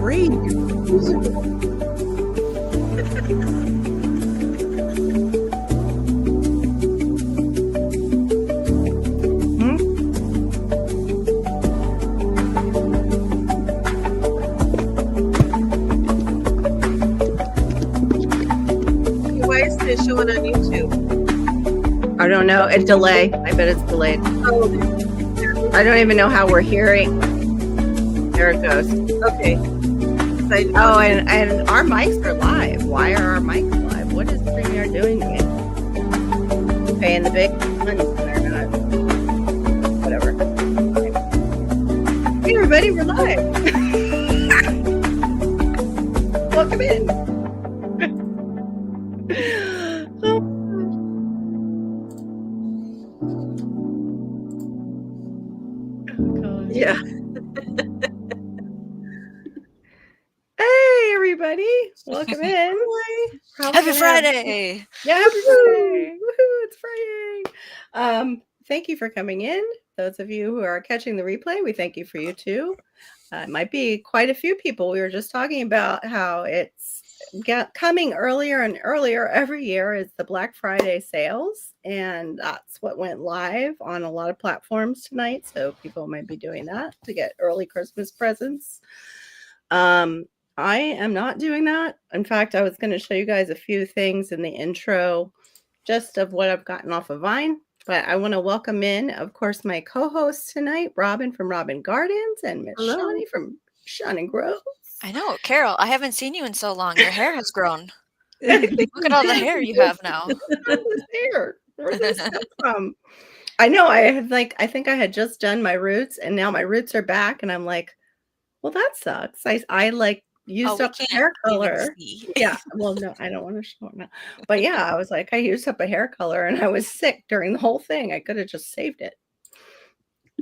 great. Why is it showing on YouTube? I don't know. It's delay. I bet it's delayed. Oh, I don't even know how we're hearing. There it goes. okay. Oh, and our mics are live. Why are our mics live? What is StreamYard doing to me? Paying the big money and they're not. Whatever. Hey, everybody, we're live. Welcome in. Yeah. Hey, everybody. Welcome in. Happy Friday. Yeah, happy Friday. Woohoo, it's Friday. Thank you for coming in. Those of you who are catching the replay, we thank you for you too. It might be quite a few people. We were just talking about how it's coming earlier and earlier every year is the Black Friday sales. And that's what went live on a lot of platforms tonight. So people might be doing that to get early Christmas presents. I am not doing that. In fact, I was going to show you guys a few things in the intro just of what I've gotten off of Vine. But I want to welcome in, of course, my co-hosts tonight, Robin from Robin Gardens and Miss Shawnee from Shawnee Grows. I know, Carol, I haven't seen you in so long. Your hair has grown. Look at all the hair you have now. Hair. Where's this come from? I know. I think I had just done my roots, and now my roots are back, and I'm like, well, that sucks. I used up hair color. Yeah. Well, no, I don't want to show it now. But yeah, I was like, I used up a hair color and I was sick during the whole thing. I could have just saved it.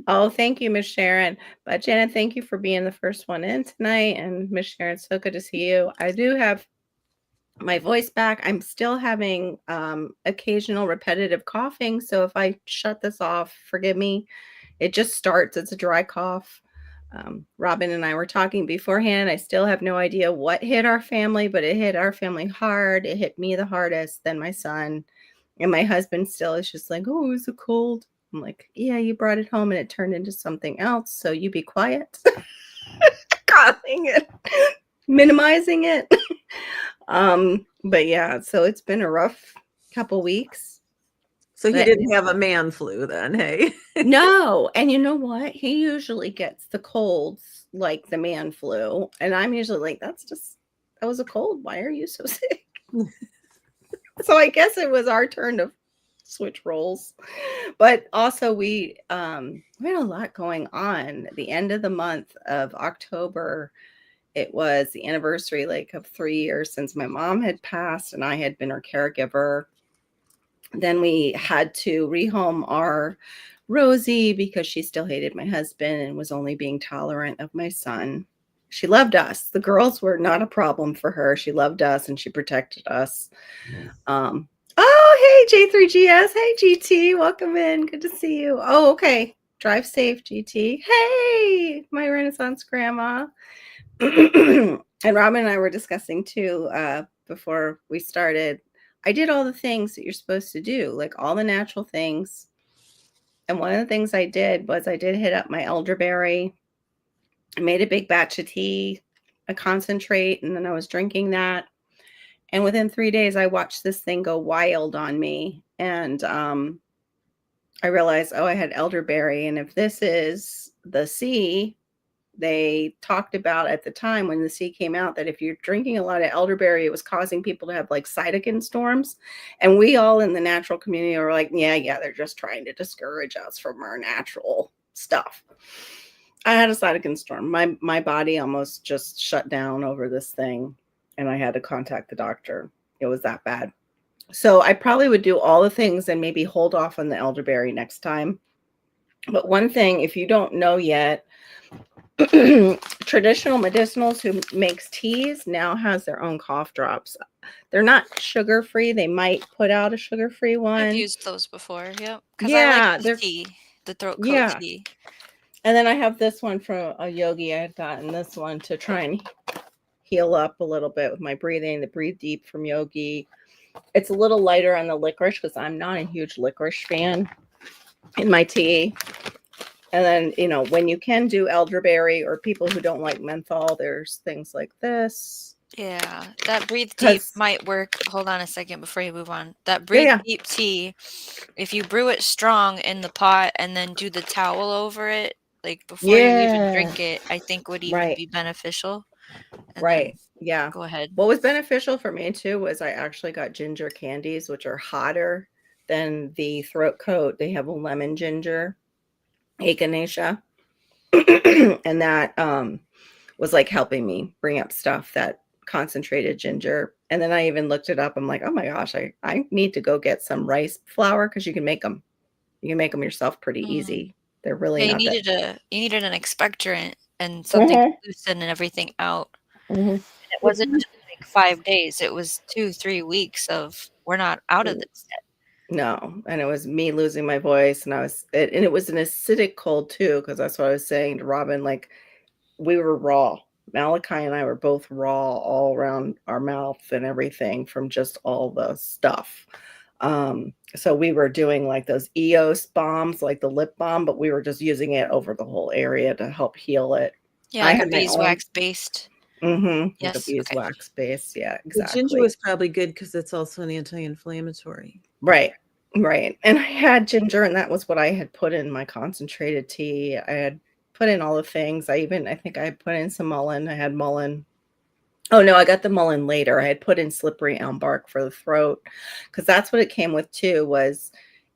Oh, thank you, Miss Sharon. But Janet, thank you for being the first one in tonight. And Miss Sharon, so good to see you. I do have my voice back. I'm still having occasional repetitive coughing. So if I shut this off, forgive me. It just starts. It's a dry cough. Robin and I were talking beforehand. I still have no idea what hit our family, but it hit our family hard. It hit me the hardest, then my son. And my husband still is just like, oh, it was a cold. I'm like, yeah, you brought it home and it turned into something else. So you be quiet. Coughing it, minimizing it. But yeah, so it's been a rough couple weeks. So he didn't have a man flu then, hey? No. And you know what? He usually gets the colds like the man flu. And I'm usually like, that was a cold. Why are you so sick? So I guess it was our turn to switch roles. But also we had a lot going on. The end of the month of October, it was the anniversary of 3 years since my mom had passed and I had been her caregiver. Then we had to rehome our Rosie because she still hated my husband and was only being tolerant of my son. She loved us. The girls were not a problem for her. She loved us and she protected us. Oh, hey, J3GS. Hey, GT. Welcome in. Good to see you. Oh, okay. Drive safe, GT. Hey, my Renaissance grandma. And Robin and I were discussing too before we started. I did all the things that you're supposed to do, like all the natural things. And one of the things I did was I did hit up my elderberry. I made a big batch of tea, a concentrate, and then I was drinking that. And within 3 days, I watched this thing go wild on me. And I realized, I had elderberry. And if this is the C, they talked about at the time when the C came out that if you're drinking a lot of elderberry, it was causing people to have cytokine storms. And we all in the natural community are like, yeah, they're just trying to discourage us from our natural stuff. I had a cytokine storm. My body almost just shut down over this thing. And I had to contact the doctor. It was that bad. So I probably would do all the things and maybe hold off on the elderberry next time. But one thing, if you don't know yet, Traditional Medicinals, who makes teas, now has their own cough drops. They're not sugar-free. They might put out a sugar-free one. I've used those before, yep. Yeah, I like the tea, the throat coat tea. And then I have this one from a yogi. I had gotten this one to try and heal up a little bit with my breathing, the Breathe Deep from Yogi. It's a little lighter on the licorice because I'm not a huge licorice fan in my tea. And then, you know, when you can do elderberry or people who don't like menthol, there's things like this. Yeah, that Breathe Deep might work. Hold on a second before you move on. That Breathe Deep tea, if you brew it strong in the pot and then do the towel over it, like before you even drink it, I think would even be beneficial. And yeah. Go ahead. What was beneficial for me too was I actually got ginger candies, which are hotter than the throat coat. They have a lemon ginger, echinacea. And that was like helping me bring up stuff, that concentrated ginger. And then I even looked it up. I'm like, oh my gosh, I need to go get some rice flour because you can make them. You can make them yourself pretty easy. They're really you needed an expectorant and something to loosen and everything out. And it wasn't just like 5 days. It was 2-3 weeks of we're not out of this yet. No, and it was me losing my voice, and it was an acidic cold too, because that's what I was saying to Robin. Like, we were raw. Malachi and I were both raw all around our mouth and everything from just all the stuff. So we were doing like those EOS bombs, like the lip balm, but we were just using it over the whole area to help heal it. Yeah, like a beeswax based. Yes, the beeswax base. Yeah, exactly. The ginger was probably good because it's also an anti-inflammatory. Right. And I had ginger, and that was what I had put in my concentrated tea. I had put in all the things. I think I had put in some mullein. I had mullein. Oh no, I got the mullein later. I had put in slippery elm bark for the throat because that's what it came with too. Was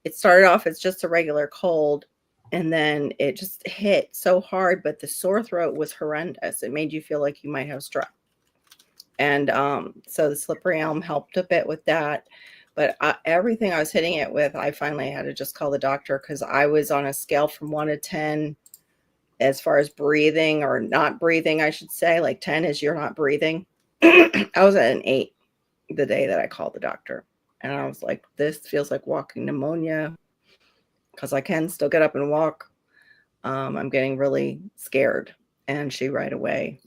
it started off as just a regular cold, and then it just hit so hard, but the sore throat was horrendous. It made you feel like you might have strep. And so the slippery elm helped a bit with that. But everything I was hitting it with, I finally had to just call the doctor because I was on a scale from 1 to 10 as far as breathing or not breathing, I should say. Like 10 is you're not breathing. I was at an 8 the day that I called the doctor. And I was like, this feels like walking pneumonia because I can still get up and walk. I'm getting really scared. And she right away,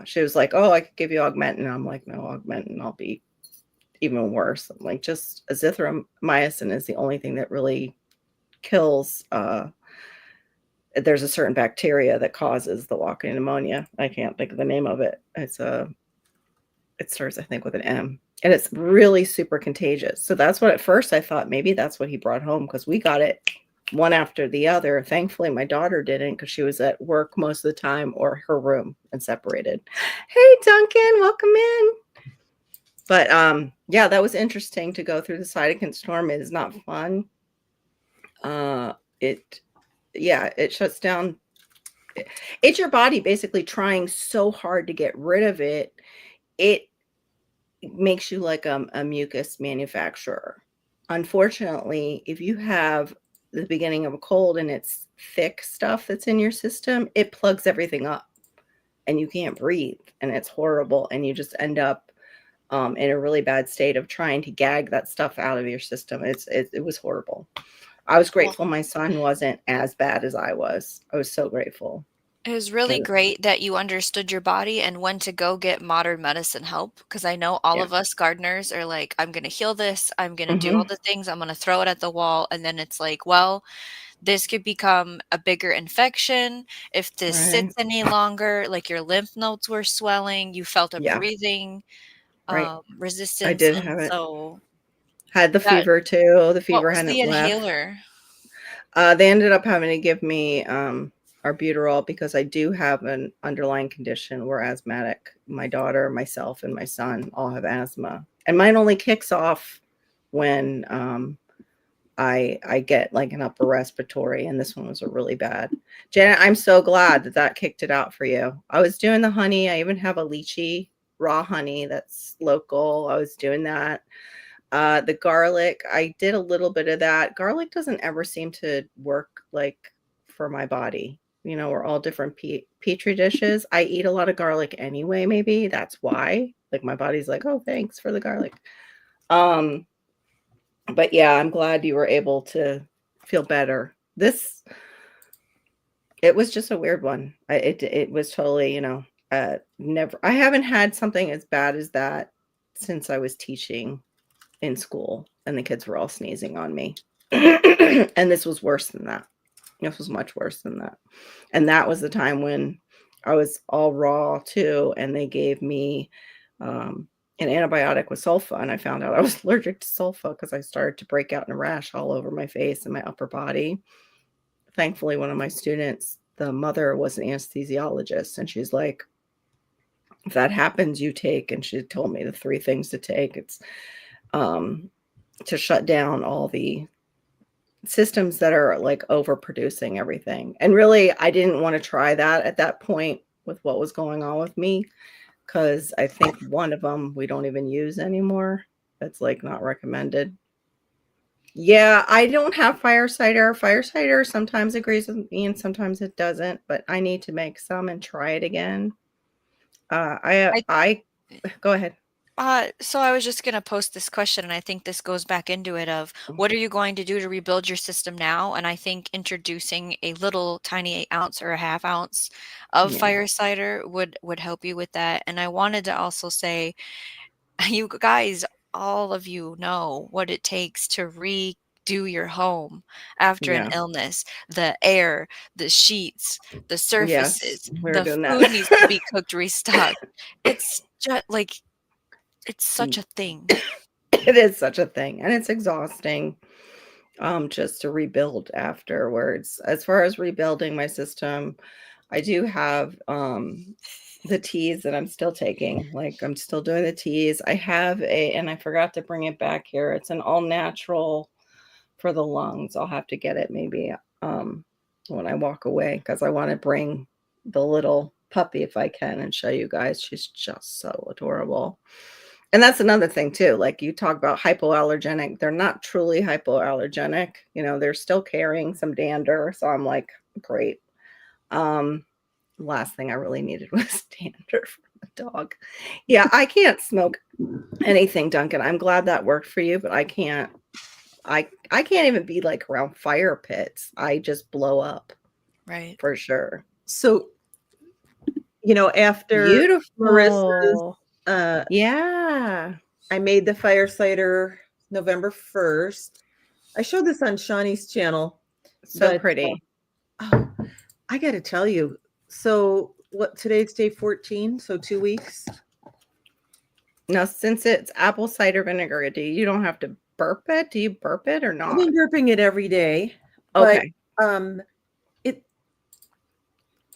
she was like, oh, I could give you Augmentin. I'm like, no, Augmentin, I'll be even worse. I'm like, just azithromycin is the only thing that really kills. There's a certain bacteria that causes the walking pneumonia. I can't think of the name of it. It starts, I think, with an M, and it's really super contagious. So that's what at first I thought maybe that's what he brought home because we got it one after the other. Thankfully, my daughter didn't because she was at work most of the time or her room and separated. Hey, Duncan, welcome in. But yeah, that was interesting to go through the cytokine storm. It is not fun. It shuts down. It's your body basically trying so hard to get rid of it. It makes you like a mucus manufacturer. Unfortunately, if you have the beginning of a cold and it's thick stuff that's in your system, it plugs everything up and you can't breathe and it's horrible. And you just end up in a really bad state of trying to gag that stuff out of your system. It was horrible. I was grateful my son wasn't as bad as I was. I was so grateful. It was really great that you understood your body and when to go get modern medicine help. Because I know all of us gardeners are like, I'm going to heal this. I'm going to do all the things. I'm going to throw it at the wall. And then it's like, well, this could become a bigger infection. If this sits any longer, like your lymph nodes were swelling, you felt a breathing resistance. I did have it. So had the fever too. The fever hadn't left. What was the inhaler? They ended up having to give me albuterol because I do have an underlying condition. We're asthmatic. My daughter, myself, and my son all have asthma. And mine only kicks off when I get like an upper respiratory, and this one was a really bad. Janet, I'm so glad that kicked it out for you. I was doing the honey. I even have a lychee raw honey that's local. I was doing that. The garlic, I did a little bit of that. Garlic doesn't ever seem to work like for my body. You know, we're all different petri dishes. I eat a lot of garlic anyway. Maybe that's why. Like my body's like, oh, thanks for the garlic. But yeah, I'm glad you were able to feel better. This, It was just a weird one. It was totally, never. I haven't had something as bad as that since I was teaching in school, and the kids were all sneezing on me. And this was worse than that. This was much worse than that. And that was the time when I was all raw too, and they gave me an antibiotic with sulfa, and I found out I was allergic to sulfa because I started to break out in a rash all over my face and my upper body. Thankfully, one of my students, the mother, was an anesthesiologist, and she's like, if that happens, you take, and she told me the 3 things to take. It's to shut down all the systems that are like overproducing everything. And really, I didn't want to try that at that point with what was going on with me, because I think one of them we don't even use anymore. That's like not recommended. Yeah, I don't have fire cider. Fire cider sometimes agrees with me and sometimes it doesn't, but I need to make some and try it again. I go ahead. So I was just going to post this question, and I think this goes back into it of what are you going to do to rebuild your system now? And I think introducing a little tiny ounce or a half ounce of fire cider would help you with that. And I wanted to also say, you guys, all of you know what it takes to redo your home after an illness. The air, the sheets, the surfaces, the food needs to be cooked, restocked. It's just like, it's such a thing. It is such a thing, and it's exhausting just to rebuild afterwards. As far as rebuilding my system, I do have the teas that I'm still taking. Like, I'm still doing the teas. I have and I forgot to bring it back here. It's an all natural for the lungs. I'll have to get it maybe when I walk away, because I want to bring the little puppy if I can and show you guys. She's just so adorable. And that's another thing too. Like, you talk about hypoallergenic, they're not truly hypoallergenic. They're still carrying some dander. So I'm like, great. Last thing I really needed was dander from the dog. Yeah, I can't smoke anything, Duncan. I'm glad that worked for you, but I can't even be like around fire pits. I just blow up. Right. For sure. So, after Beautiful. Marissa's, yeah, I made the fire cider November 1st. I showed this on Shawnee's channel. So pretty. I got to tell you. So today's day 14, so 2 weeks. Now, since it's apple cider vinegar, you don't have to burp it. Do you burp it or not? I've been burping it every day. Okay. But,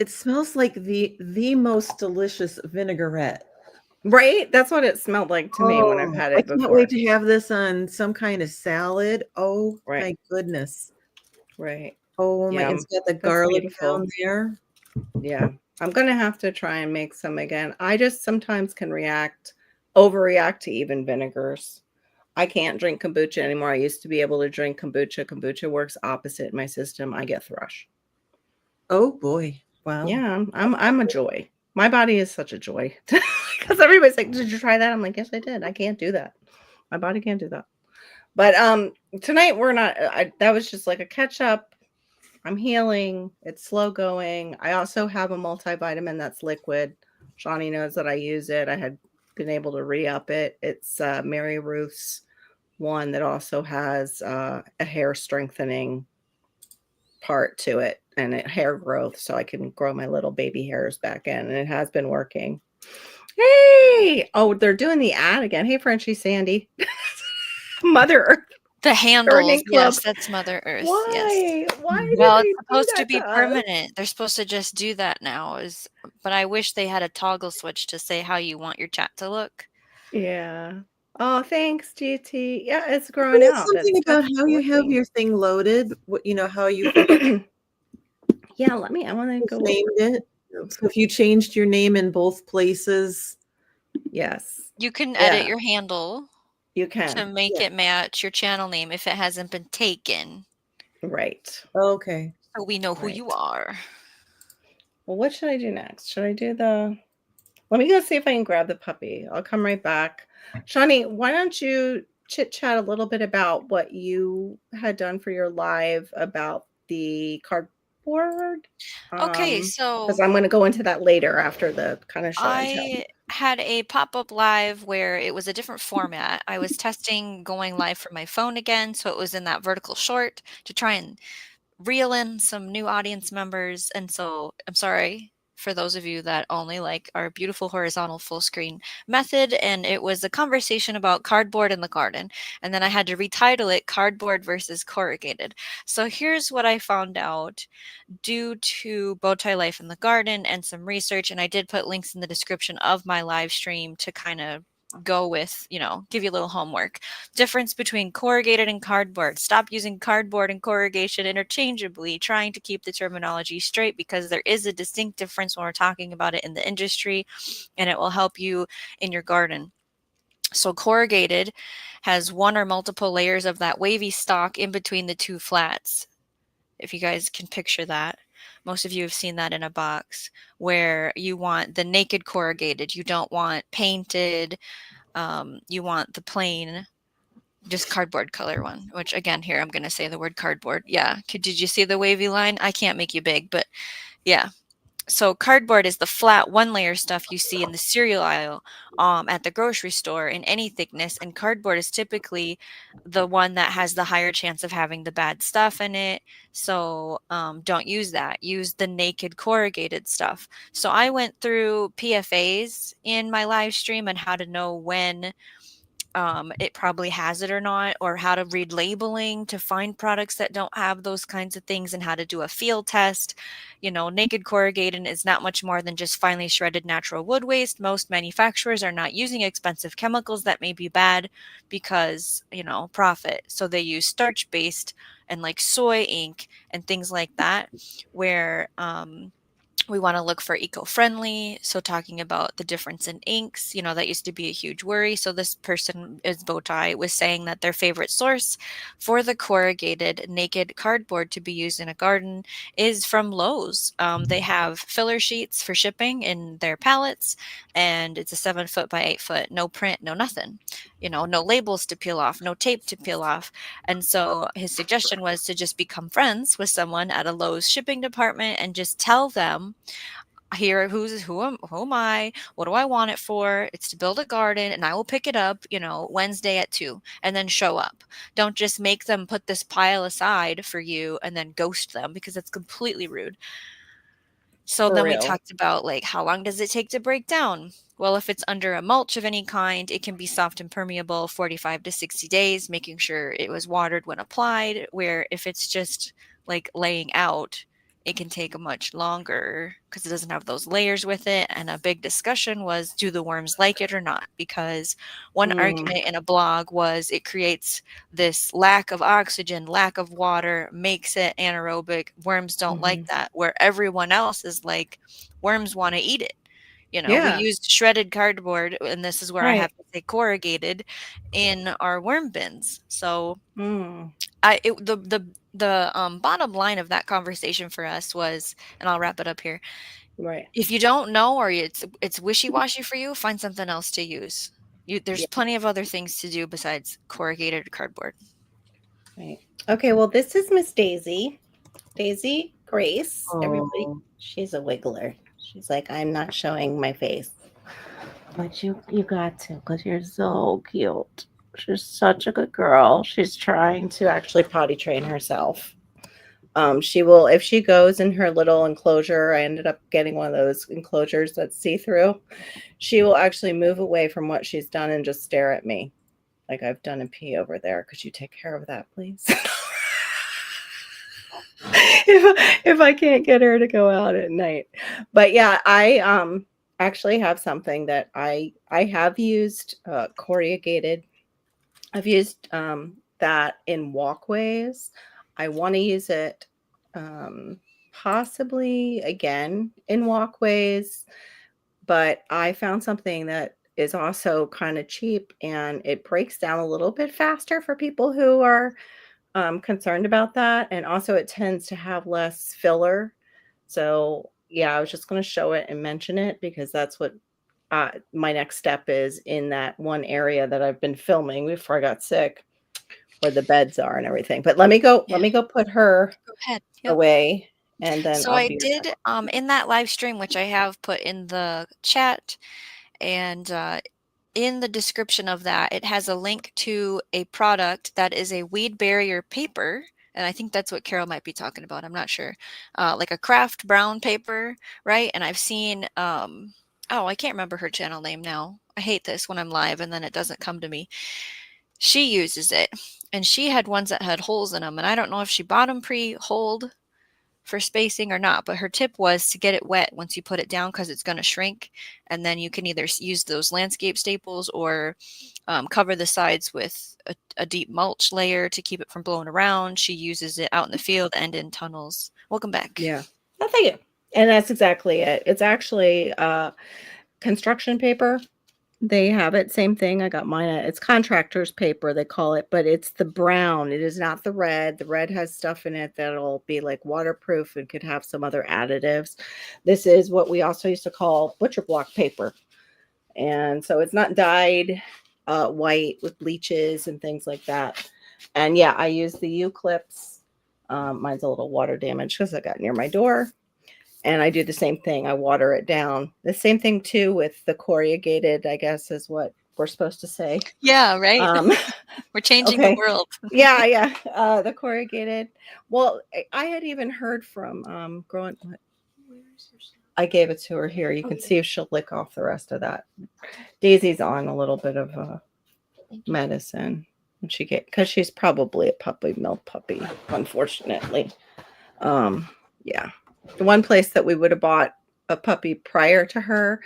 it smells like the most delicious vinaigrette. Right? That's what it smelled like to me when I've had it before. I can't wait to have this on some kind of salad. Oh, my goodness. Right. Oh, my. It's got the garlic down there. Yeah. I'm going to have to try and make some again. I just sometimes can overreact to even vinegars. I can't drink kombucha anymore. I used to be able to drink kombucha. Kombucha works opposite in my system. I get thrush. Oh, boy. Wow. Yeah, I'm a joy. My body is such a joy. Because everybody's like, did you try that? I'm like, yes, I did. I can't do that. My body can't do that. But tonight we're not. That was just like a catch up. I'm healing. It's slow going. I also have a multivitamin that's liquid. Shawnee knows that I use it. I had been able to re-up it. It's Mary Ruth's one that also has a hair strengthening part to it and hair growth, so I can grow my little baby hairs back in, and it has been working. Hey! Oh, they're doing the ad again. Hey, Frenchie Sandy. Mother Earth. The handles, yes, that's Mother Earth. Why? Yes. Why? Well, it's supposed to be permanent. They're supposed to just do that now. But I wish they had a toggle switch to say how you want your chat to look. Yeah. Oh, thanks, GT. Yeah, it's growing out. Something about how you have your thing loaded. How you. Yeah, I want to go named it. So if you changed your name in both places, yes, you can edit your handle. You can to make it match your channel name if it hasn't been taken. Right. Okay. So we know who you are. Well, what should I do next? Should I do let me go see if I can grab the puppy. I'll come right back. Shawnee, why don't you chit chat a little bit about what you had done for your live about the board? Okay, Because so I'm going to go into that later after the kind of show and tell. I had a pop-up live where it was a different format. I was testing going live from my phone again, so it was in that vertical short to try and reel in some new audience members. And so I'm sorry for those of you that only like our beautiful horizontal full screen method. And it was a conversation about cardboard in the garden. And then I had to retitle it Cardboard versus Corrugated. So here's what I found out due to Bowtie Life in the Garden and some research. And I did put links in the description of my live stream to kind of go with, give you a little homework. Difference between corrugated and cardboard. Stop using cardboard and corrugation interchangeably, trying to keep the terminology straight because there is a distinct difference when we're talking about it in the industry, and it will help you in your garden. So corrugated has one or multiple layers of that wavy stalk in between the two flats. If you guys can picture that. Most of you have seen that in a box where you want the naked corrugated. You don't want painted. You want the plain, just cardboard color one, which again, here, I'm going to say the word cardboard. Yeah. Did you see the wavy line? I can't make you big, but yeah. So cardboard is the flat one layer stuff you see in the cereal aisle at the grocery store in any thickness, and cardboard is typically the one that has the higher chance of having the bad stuff in it. So don't use that. Use the naked corrugated stuff. So I went through PFAs in my live stream and how to know when it probably has it or not, or how to read labeling to find products that don't have those kinds of things, and how to do a field test. Naked corrugated is not much more than just finely shredded natural wood waste. Most manufacturers are not using expensive chemicals that may be bad because, profit. So they use starch based and like soy ink and things like that, where we want to look for eco-friendly. So talking about the difference in inks, that used to be a huge worry. So this person is Bowtie was saying that their favorite source for the corrugated naked cardboard to be used in a garden is from Lowe's. They have filler sheets for shipping in their pallets, and it's a 7 foot by 8 foot, no print, no nothing, no labels to peel off, no tape to peel off. And so his suggestion was to just become friends with someone at a Lowe's shipping department and just tell them, here, who am I, what do I want it for? It's to build a garden, and I will pick it up Wednesday at 2, and then show up. Don't just make them put this pile aside for you and then ghost them, because it's completely rude. So For then we real. talked about, like, how long does it take to break down? Well, if it's under a mulch of any kind, it can be soft and permeable 45 to 60 days, making sure it was watered when applied. Where if it's just like laying out, it can take a much longer because it doesn't have those layers with it. And a big discussion was, do the worms like it or not? Because one argument in a blog was it creates this lack of oxygen, lack of water, makes it anaerobic. Worms don't like that, where everyone else is like, worms want to eat it. We Yeah. used shredded cardboard, and this is where I Right. have to say corrugated, in our worm bins. So Mm. the bottom line of that conversation for us was, and I'll wrap it up here. Right. If you don't know, or it's wishy-washy for you, find something else to use. There's Yeah. plenty of other things to do besides corrugated cardboard. Right. Okay. Well, this is Miss Daisy. Daisy Grace. Everybody. Oh, She's a wiggler. She's like, I'm not showing my face. But you got to, because you're so cute. She's such a good girl. She's trying to actually potty train herself. She will, if she goes in her little enclosure, I ended up getting one of those enclosures that's see-through. She will actually move away from what she's done and just stare at me. Like, I've done a pee over there. Could you take care of that, please? if I can't get her to go out at night. But yeah, I actually have something that I have used corrugated. I've used that in walkways. I want to use it possibly again in walkways, but I found something that is also kind of cheap, and it breaks down a little bit faster for people who are concerned about that. And also it tends to have less filler. So yeah, I was just going to show it and mention it because that's what my next step is in that one area that I've been filming before I got sick, where the beds are and everything. But let me go put her Go ahead. Yep. away, and then So I'll I be your did in that live stream, which I have put in the chat and in the description of that, it has a link to a product that is a weed barrier paper. And I think that's what Carol might be talking about. I'm not sure. Like a craft brown paper, right? And I've seen, oh, I can't remember her channel name now. I hate this when I'm live and then it doesn't come to me. She uses it and she had ones that had holes in them. And I don't know if she bought them pre-holed for spacing or not, but her tip was to get it wet once you put it down because it's going to shrink, and then you can either use those landscape staples or cover the sides with a deep mulch layer to keep it from blowing around. She uses it out in the field and in tunnels. Welcome back. Yeah. Oh, thank you. And that's exactly it. It's actually construction paper. They have it. Same thing. I got mine. It's contractor's paper, they call it, but it's the brown. It is not the red. The red has stuff in it that'll be like waterproof and could have some other additives. This is what we also used to call butcher block paper. And so it's not dyed white with bleaches and things like that. And yeah, I use the U-clips. Mine's a little water damaged because I got near my door. And I do the same thing. I water it down. The same thing too with the corrugated, I guess is what we're supposed to say. Yeah, right. We're changing the world. Yeah. The corrugated. Well, I had even heard from growing. I gave it to her here. You can see if she'll lick off the rest of that. Daisy's on a little bit of medicine. And she get because she's probably a puppy milk puppy, unfortunately. Yeah. The one place that we would have bought a puppy prior to her,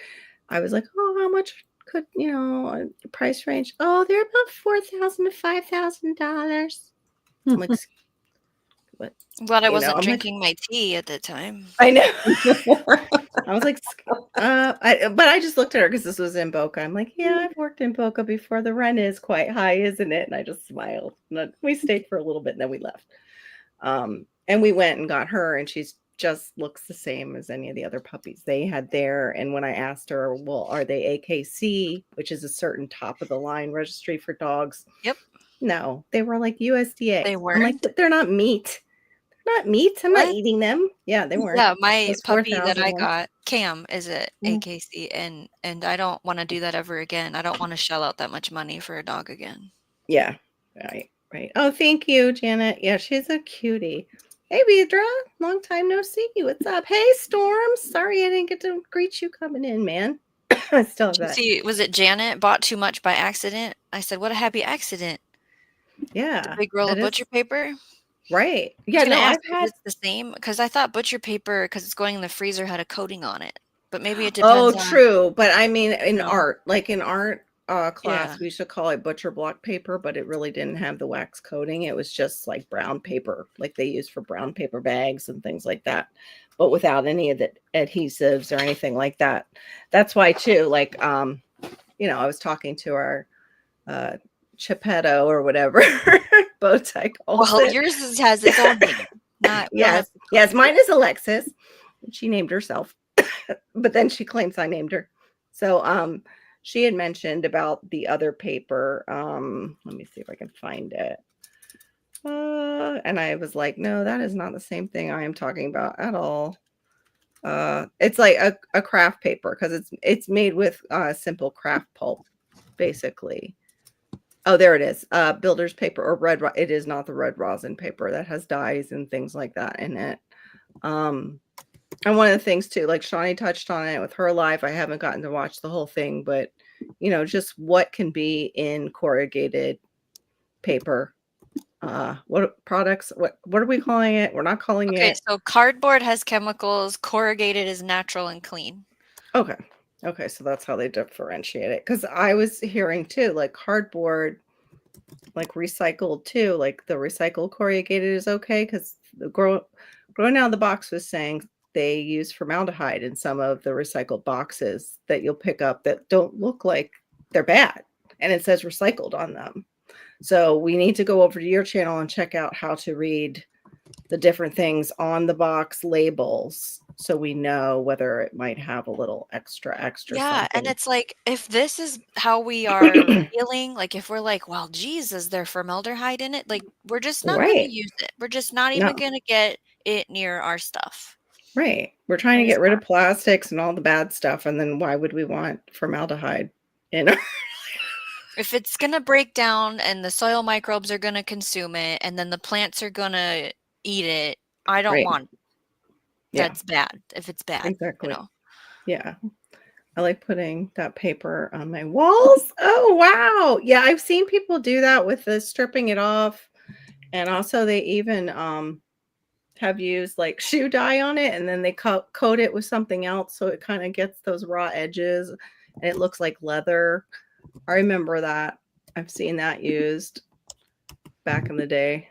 I was like, oh, how much could, the price range? Oh, they're about $4,000 to $5,000. I'm like, what? But I wasn't drinking my tea at the time. I know. I was like, but I just looked at her because this was in Boca. I'm like, yeah, I've worked in Boca before. The rent is quite high, isn't it? And I just smiled. And we stayed for a little bit and then we left. And we went and got her, and she's just looks the same as any of the other puppies they had there. And when I asked her, well, are they AKC, which is a certain top of the line registry for dogs? Yep. No, they were like USDA. They weren't. I'm like, but they're not meat. They're not meat. I'm not eating them. Yeah, they weren't. Yeah, my puppy that I got, Cam, is at AKC, and I don't want to do that ever again. I don't want to shell out that much money for a dog again. Yeah, right. Oh, thank you, Janet. Yeah, she's a cutie. Hey, Beadra, long time no see. What's up? Hey, Storm. Sorry I didn't get to greet you coming in, man. I still have that. See, was it Janet bought too much by accident? I said, what a happy accident. Yeah. The big roll of butcher paper. Right. Yeah, no, I've had it's the same because I thought butcher paper, because it's going in the freezer, had a coating on it. But maybe it depends. Oh, true. But I mean, in art, like in art class, we used to call it butcher block paper, but it really didn't have the wax coating. It was just like brown paper, like they use for brown paper bags and things like that, but without any of the adhesives or anything like that. That's why too, like, I was talking to our Chippetto or whatever bow tie. Well, yours has its own name. Yes, mine is Alexis. She named herself, but then she claims I named her. So, she had mentioned about the other paper. Let me see if I can find it. And I was like, no, that is not the same thing I am talking about at all. It's like a craft paper because it's made with simple craft pulp, basically. Oh, there it is. Builder's paper or red. It is not the red rosin paper that has dyes and things like that in it. And one of the things too, like Shawnee touched on it with her live. I haven't gotten to watch the whole thing, but just what can be in corrugated paper. What products? What are we calling it? We're not calling it. Okay, so cardboard has chemicals. Corrugated is natural and clean. Okay, so that's how they differentiate it. Because I was hearing too, like cardboard, like recycled too, like the recycled corrugated is okay because the growing out of the box was saying they use formaldehyde in some of the recycled boxes that you'll pick up that don't look like they're bad, and it says recycled on them. So we need to go over to your channel and check out how to read the different things on the box labels so we know whether it might have a little extra yeah something. And it's like, if this is how we are feeling, like if we're like, well, geez, is there formaldehyde in it, like we're just not going to use it. We're just not even going to get it near our stuff. Right. We're trying to That is get rid of bad. plastics and all the bad stuff, and then why would we want formaldehyde in our If it's gonna break down and the soil microbes are gonna consume it, and then the plants are gonna eat it, I don't Right. want Yeah, that's bad if it's bad, you exactly. know? Yeah. I like putting that paper on my walls. Oh, wow. Yeah, I've seen people do that with the stripping it off, and also they even, have used, like, shoe dye on it, and then they coat it with something else so it kinda gets those raw edges, and it looks like leather. I remember that. I've seen that used back in the day.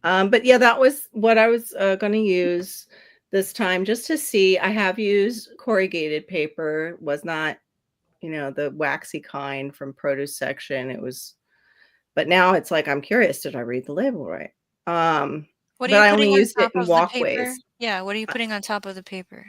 But yeah, that was what I was going to use this time just to see. I have used corrugated paper, was not, the waxy kind from produce section. It was, but now it's like, I'm curious, did I read the label right? What are But you I only putting on used it top in of the paper? walkways. Yeah, what are you putting on top of the paper?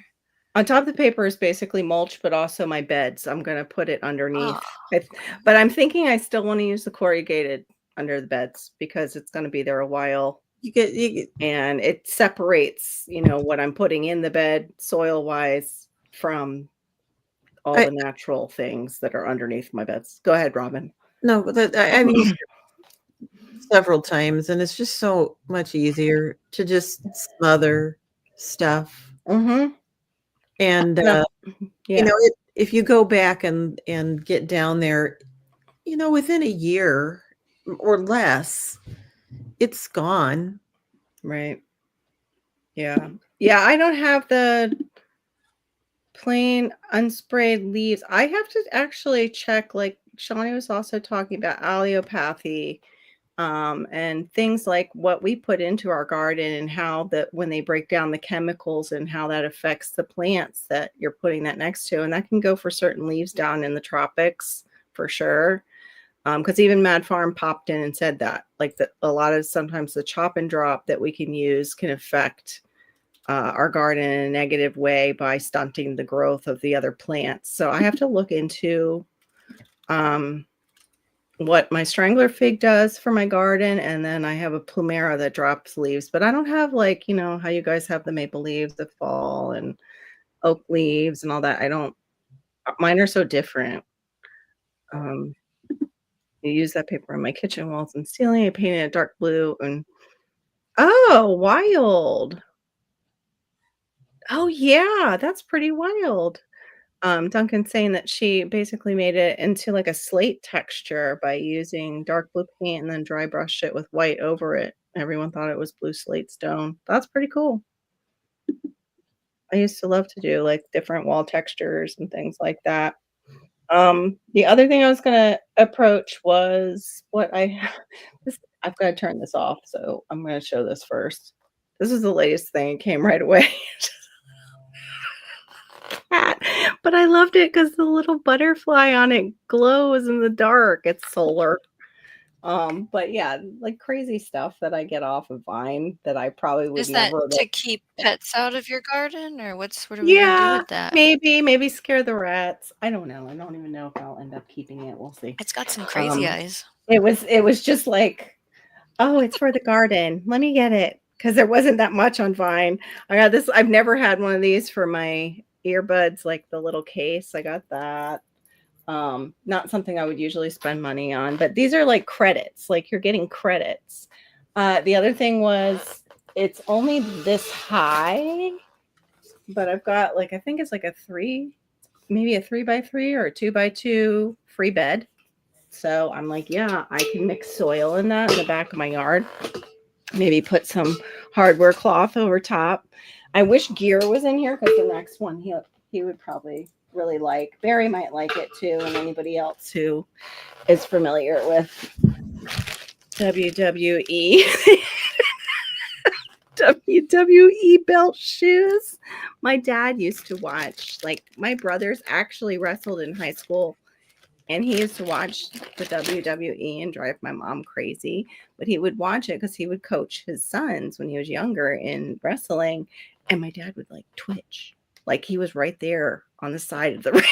On top of the paper is basically mulch, but also my beds. I'm going to put it underneath. Oh, But I'm thinking I still want to use the corrugated under the beds because it's going to be there a while. You get And it separates, what I'm putting in the bed soil wise from all I the natural things that are underneath my beds. Go ahead, Robin. no, but I've used it several times, and it's just so much easier to just smother stuff. Mm-hmm. And No. Yeah. if you go back and get down there, within a year or less, it's gone. Right. Yeah. Yeah. I don't have the plain unsprayed leaves. I have to actually check, like Shawnee was also talking about allelopathy, and things like what we put into our garden and how that when they break down the chemicals and how that affects the plants that you're putting that next to. And that can go for certain leaves down in the tropics for sure. Because even Mad Farm popped in and said that, like that a lot of sometimes the chop and drop that we can use can affect our garden in a negative way by stunting the growth of the other plants. So I have to look into what my strangler fig does for my garden, and then I have a plumera that drops leaves, but I don't have, like, how you guys have the maple leaves that fall and oak leaves and all that. I don't. Mine are so different. Um, I use that paper on my kitchen walls and ceiling. I painted it dark blue and oh, wild. Oh yeah, that's pretty wild. Duncan's saying that she basically made it into like a slate texture by using dark blue paint and then dry brushed it with white over it. Everyone thought it was blue slate stone. That's pretty cool. I used to love to do like different wall textures and things like that. The other thing I was gonna approach was what this, I've got to turn this off, so I'm gonna show this first. This is the latest thing. It came right away. Cat, but I loved it because the little butterfly on it glows in the dark. It's solar. But yeah, like crazy stuff that I get off of Vine that I probably would is that never. to keep pets out of your garden, or what are we gonna do Yeah, with that? maybe scare the rats. I don't know. I don't even know if I'll end up keeping it. We'll see. It's got some crazy Um, eyes. it was just like, oh, it's for the garden. Let me get it because there wasn't that much on Vine. I got this. I've never had one of these for my earbuds, like the little case. I got that. Not something I would usually spend money on, but these are like credits. Like you're getting credits. The other thing was it's only this high, but I've got like I think it's like maybe a 3x3 or a 2x2 free bed. So I'm like, yeah, I can mix soil in that in the back of my yard. Maybe put some hardware cloth over top. I wish Gear was in here because the next one he would probably really like. Barry might like it too, and anybody else who is familiar with WWE. WWE belt shoes. My dad used to watch, like my brothers actually wrestled in high school. And he used to watch the WWE and drive my mom crazy. But he would watch it because he would coach his sons when he was younger in wrestling. And my dad would like twitch. Like he was right there on the side of the ring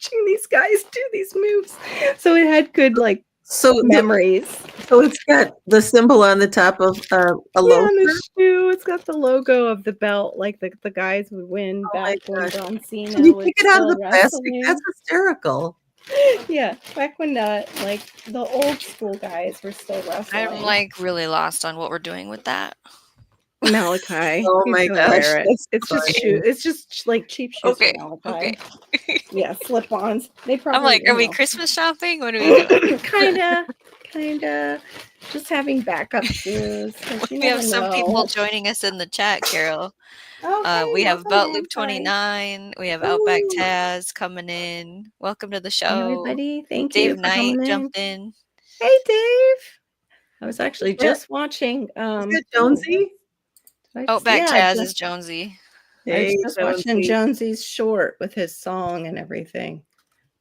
watching these guys do these moves. So it had good like So memories. So it's got the symbol on the top of a Yeah, loafer. on the shoe. It's got the logo of the belt, like the guys would win Oh my back when gosh. John Can Cena you was take it out of still the plastic? wrestling. That's hysterical. Yeah, back when like the old school guys were still wrestling. I'm like really lost on what we're doing with that. Malachi. Oh He's my gonna gosh, wear it. that's It's just funny. shoe. It's just like cheap shoes Okay. for Malachi. Okay. Yeah, slip-ons. They probably. I'm like, are we Christmas shopping? What are we doing? kinda. Just having backup shoes. 'Cause you We have never some know. people joining us in the chat, Carol. Okay, We have welcome Belt in, Loop guys. 29. We have Outback Ooh. Taz coming in. Welcome to the show. Hey, everybody, thank you Dave for Knight coming in. jumped in. Hey, Dave. I was actually just watching. Is it Jonesy? Outback yeah, Taz is Jonesy. I was just watching Jonesy's short with his song and everything.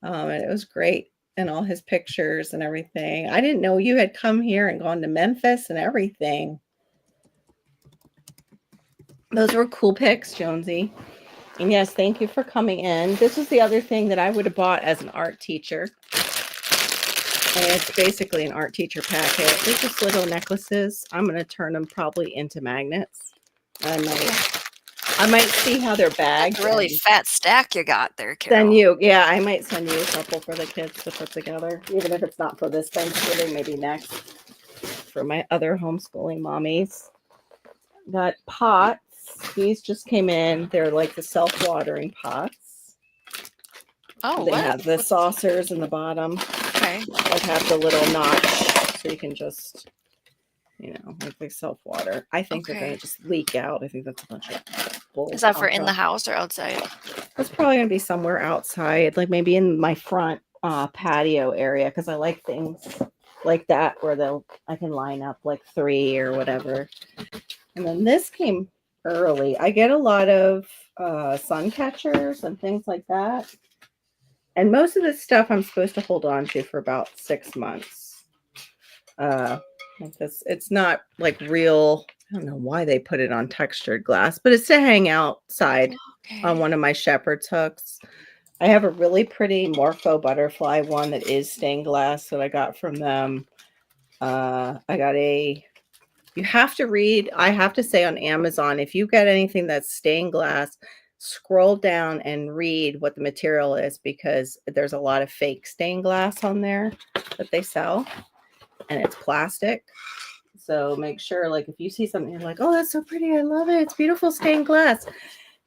And it was great. And all his pictures and everything. I didn't know you had come here and gone to Memphis and everything. Those were cool pics, Jonesy. And yes, thank you for coming in. This was the other thing that I would have bought as an art teacher. And it's basically an art teacher packet. They're just little necklaces. I'm going to turn them probably into magnets. I might see how they're bagged. That's a really fat stack you got there, Carol. Send you. Yeah, I might send you a couple for the kids to put together. Even if it's not for this Thanksgiving, maybe next. For my other homeschooling mommies. Got pots. These just came in. They're like the self-watering pots. Oh, they have the saucers in the bottom. Okay. Like have the little notch so you can just, like they self-water. I think they're going to just leak out. I think that's a bunch of bull. Is that for in the house or outside? It's probably going to be somewhere outside, like maybe in my front patio area, because I like things like that where I can line up like 3 or whatever. And then this came early. I get a lot of sun catchers and things like that. And most of this stuff I'm supposed to hold on to for about 6 months. Like this, it's not like real. I don't know why they put it on textured glass, but it's to hang outside on one of my shepherd's hooks. I have a really pretty Morpho butterfly one that is stained glass that I got from them. I got you have to read, I have to say on Amazon, if you get anything that's stained glass, scroll down and read what the material is, because there's a lot of fake stained glass on there that they sell, and it's plastic. So make sure, like, if you see something you're like, oh, that's so pretty, I love it, it's beautiful stained glass,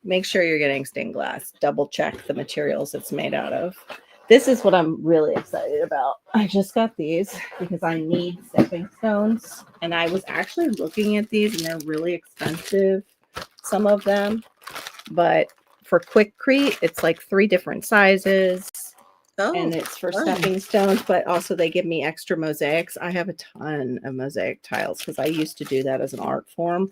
make sure you're getting stained glass. Double check the materials it's made out of. This is what I'm really excited about. I just got these because I need stepping stones, and I was actually looking at these, and they're really expensive, some of them. But for Quikrete, it's like 3 different sizes. And it's for stepping stones, but also they give me extra mosaics. I have a ton of mosaic tiles because I used to do that as an art form.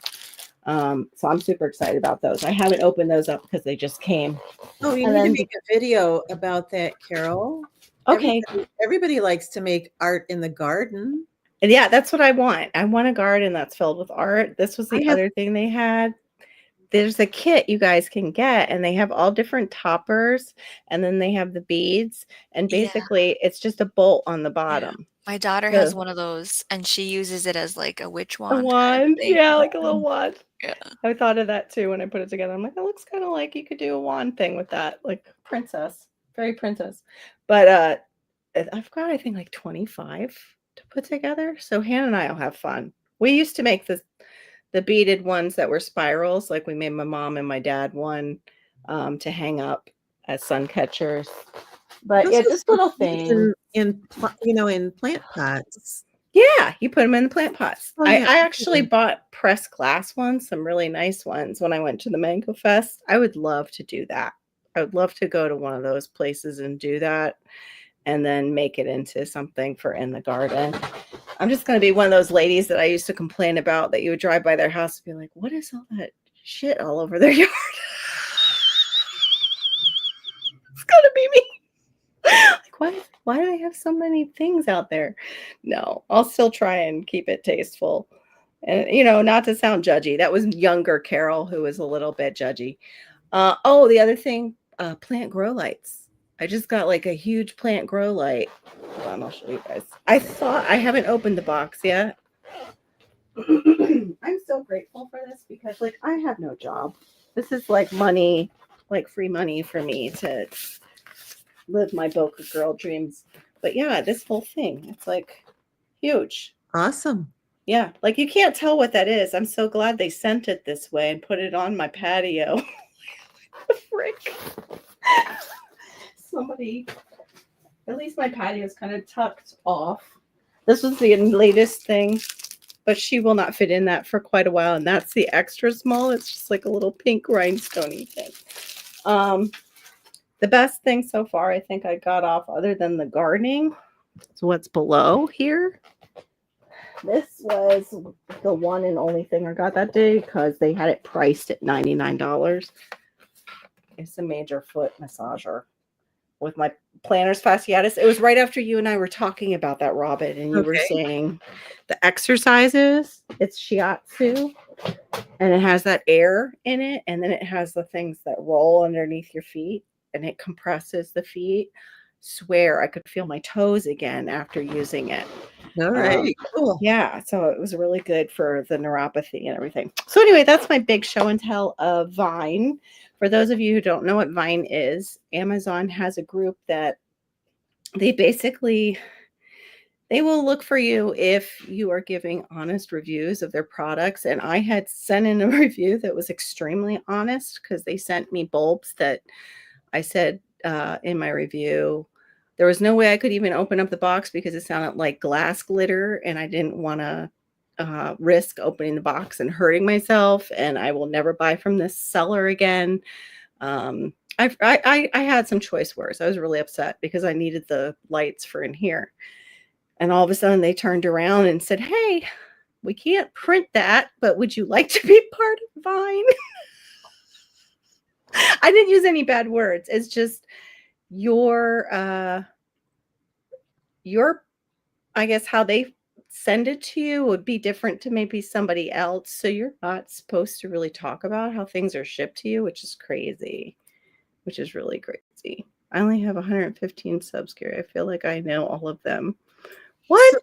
So I'm super excited about those. I haven't opened those up because they just came. Oh, you need to make a video about that, Carol. Okay. Everybody likes to make art in the garden. And yeah, that's what I want. I want a garden that's filled with art. This was the other thing they had. There's a kit you guys can get, and they have all different toppers, and then they have the beads, and basically it's just a bolt on the bottom. Yeah. My daughter has one of those, and she uses it as like a witch wand. A wand? Yeah, like a little wand. Yeah. I thought of that too when I put it together. I'm like, it looks kind of like you could do a wand thing with that, like princess, very princess. But I've got, I think, like 25 to put together. So Hannah and I will have fun. We used to make the beaded ones that were spirals. Like we made my mom and my dad one to hang up as sun catchers. But Those yeah, just little things in plant pots. Yeah, you put them in the plant pots. Oh, yeah. I actually bought pressed glass ones, some really nice ones, when I went to the Mango Fest. I would love to do that. I would love to go to one of those places and do that, and then make it into something for in the garden. I'm just going to be one of those ladies that I used to complain about, that you would drive by their house and be like, what is all that shit all over their yard? It's going to be me. Like, why do they have so many things out there? No, I'll still try and keep it tasteful. And, not to sound judgy. That was younger Carol who was a little bit judgy. The other thing, plant grow lights. I just got like a huge plant grow light Hold on, I'll show you guys. I haven't opened the box yet. I'm so grateful for this because, like, I have no job. This is like money, like free money for me to live my Boca Girl dreams. But yeah, this whole thing, it's like huge. Awesome. Yeah, like you can't tell what that is. I'm so glad they sent it this way and put it on my patio. Frick. Somebody, at least my patio is kind of tucked off. This was the latest thing, but she will not fit in that for quite a while. And that's the extra small. It's just like a little pink rhinestoney thing. The best thing so far, I think I got off other than the gardening. So what's below here? This was the one and only thing I got that day because they had it priced at $99. It's a major foot massager with my plantar's fasciitis. It was right after you and I were talking about that, Robin, and you were saying the exercises. It's shiatsu, and it has that air in it, and then it has the things that roll underneath your feet, and it compresses the feet. Swear I could feel my toes again after using it. All right. Cool. Yeah, so it was really good for the neuropathy and everything. So anyway, that's my big show and tell of Vine. For those of you who don't know what Vine is, Amazon has a group that they will look for you if you are giving honest reviews of their products. And I had sent in a review that was extremely honest because they sent me bulbs that I said in my review, there was no way I could even open up the box because it sounded like glass glitter, and I didn't want to risk opening the box and hurting myself. And I will never buy from this seller again. I had some choice words. I was really upset because I needed the lights for in here. And all of a sudden they turned around and said, "Hey, we can't print that, but would you like to be part of Vine?" I didn't use any bad words. It's just your I guess how they send it to you would be different to maybe somebody else. So you're not supposed to really talk about how things are shipped to you, which is crazy, which is really crazy. I only have 115 subs, Gary. I feel like I know all of them. What?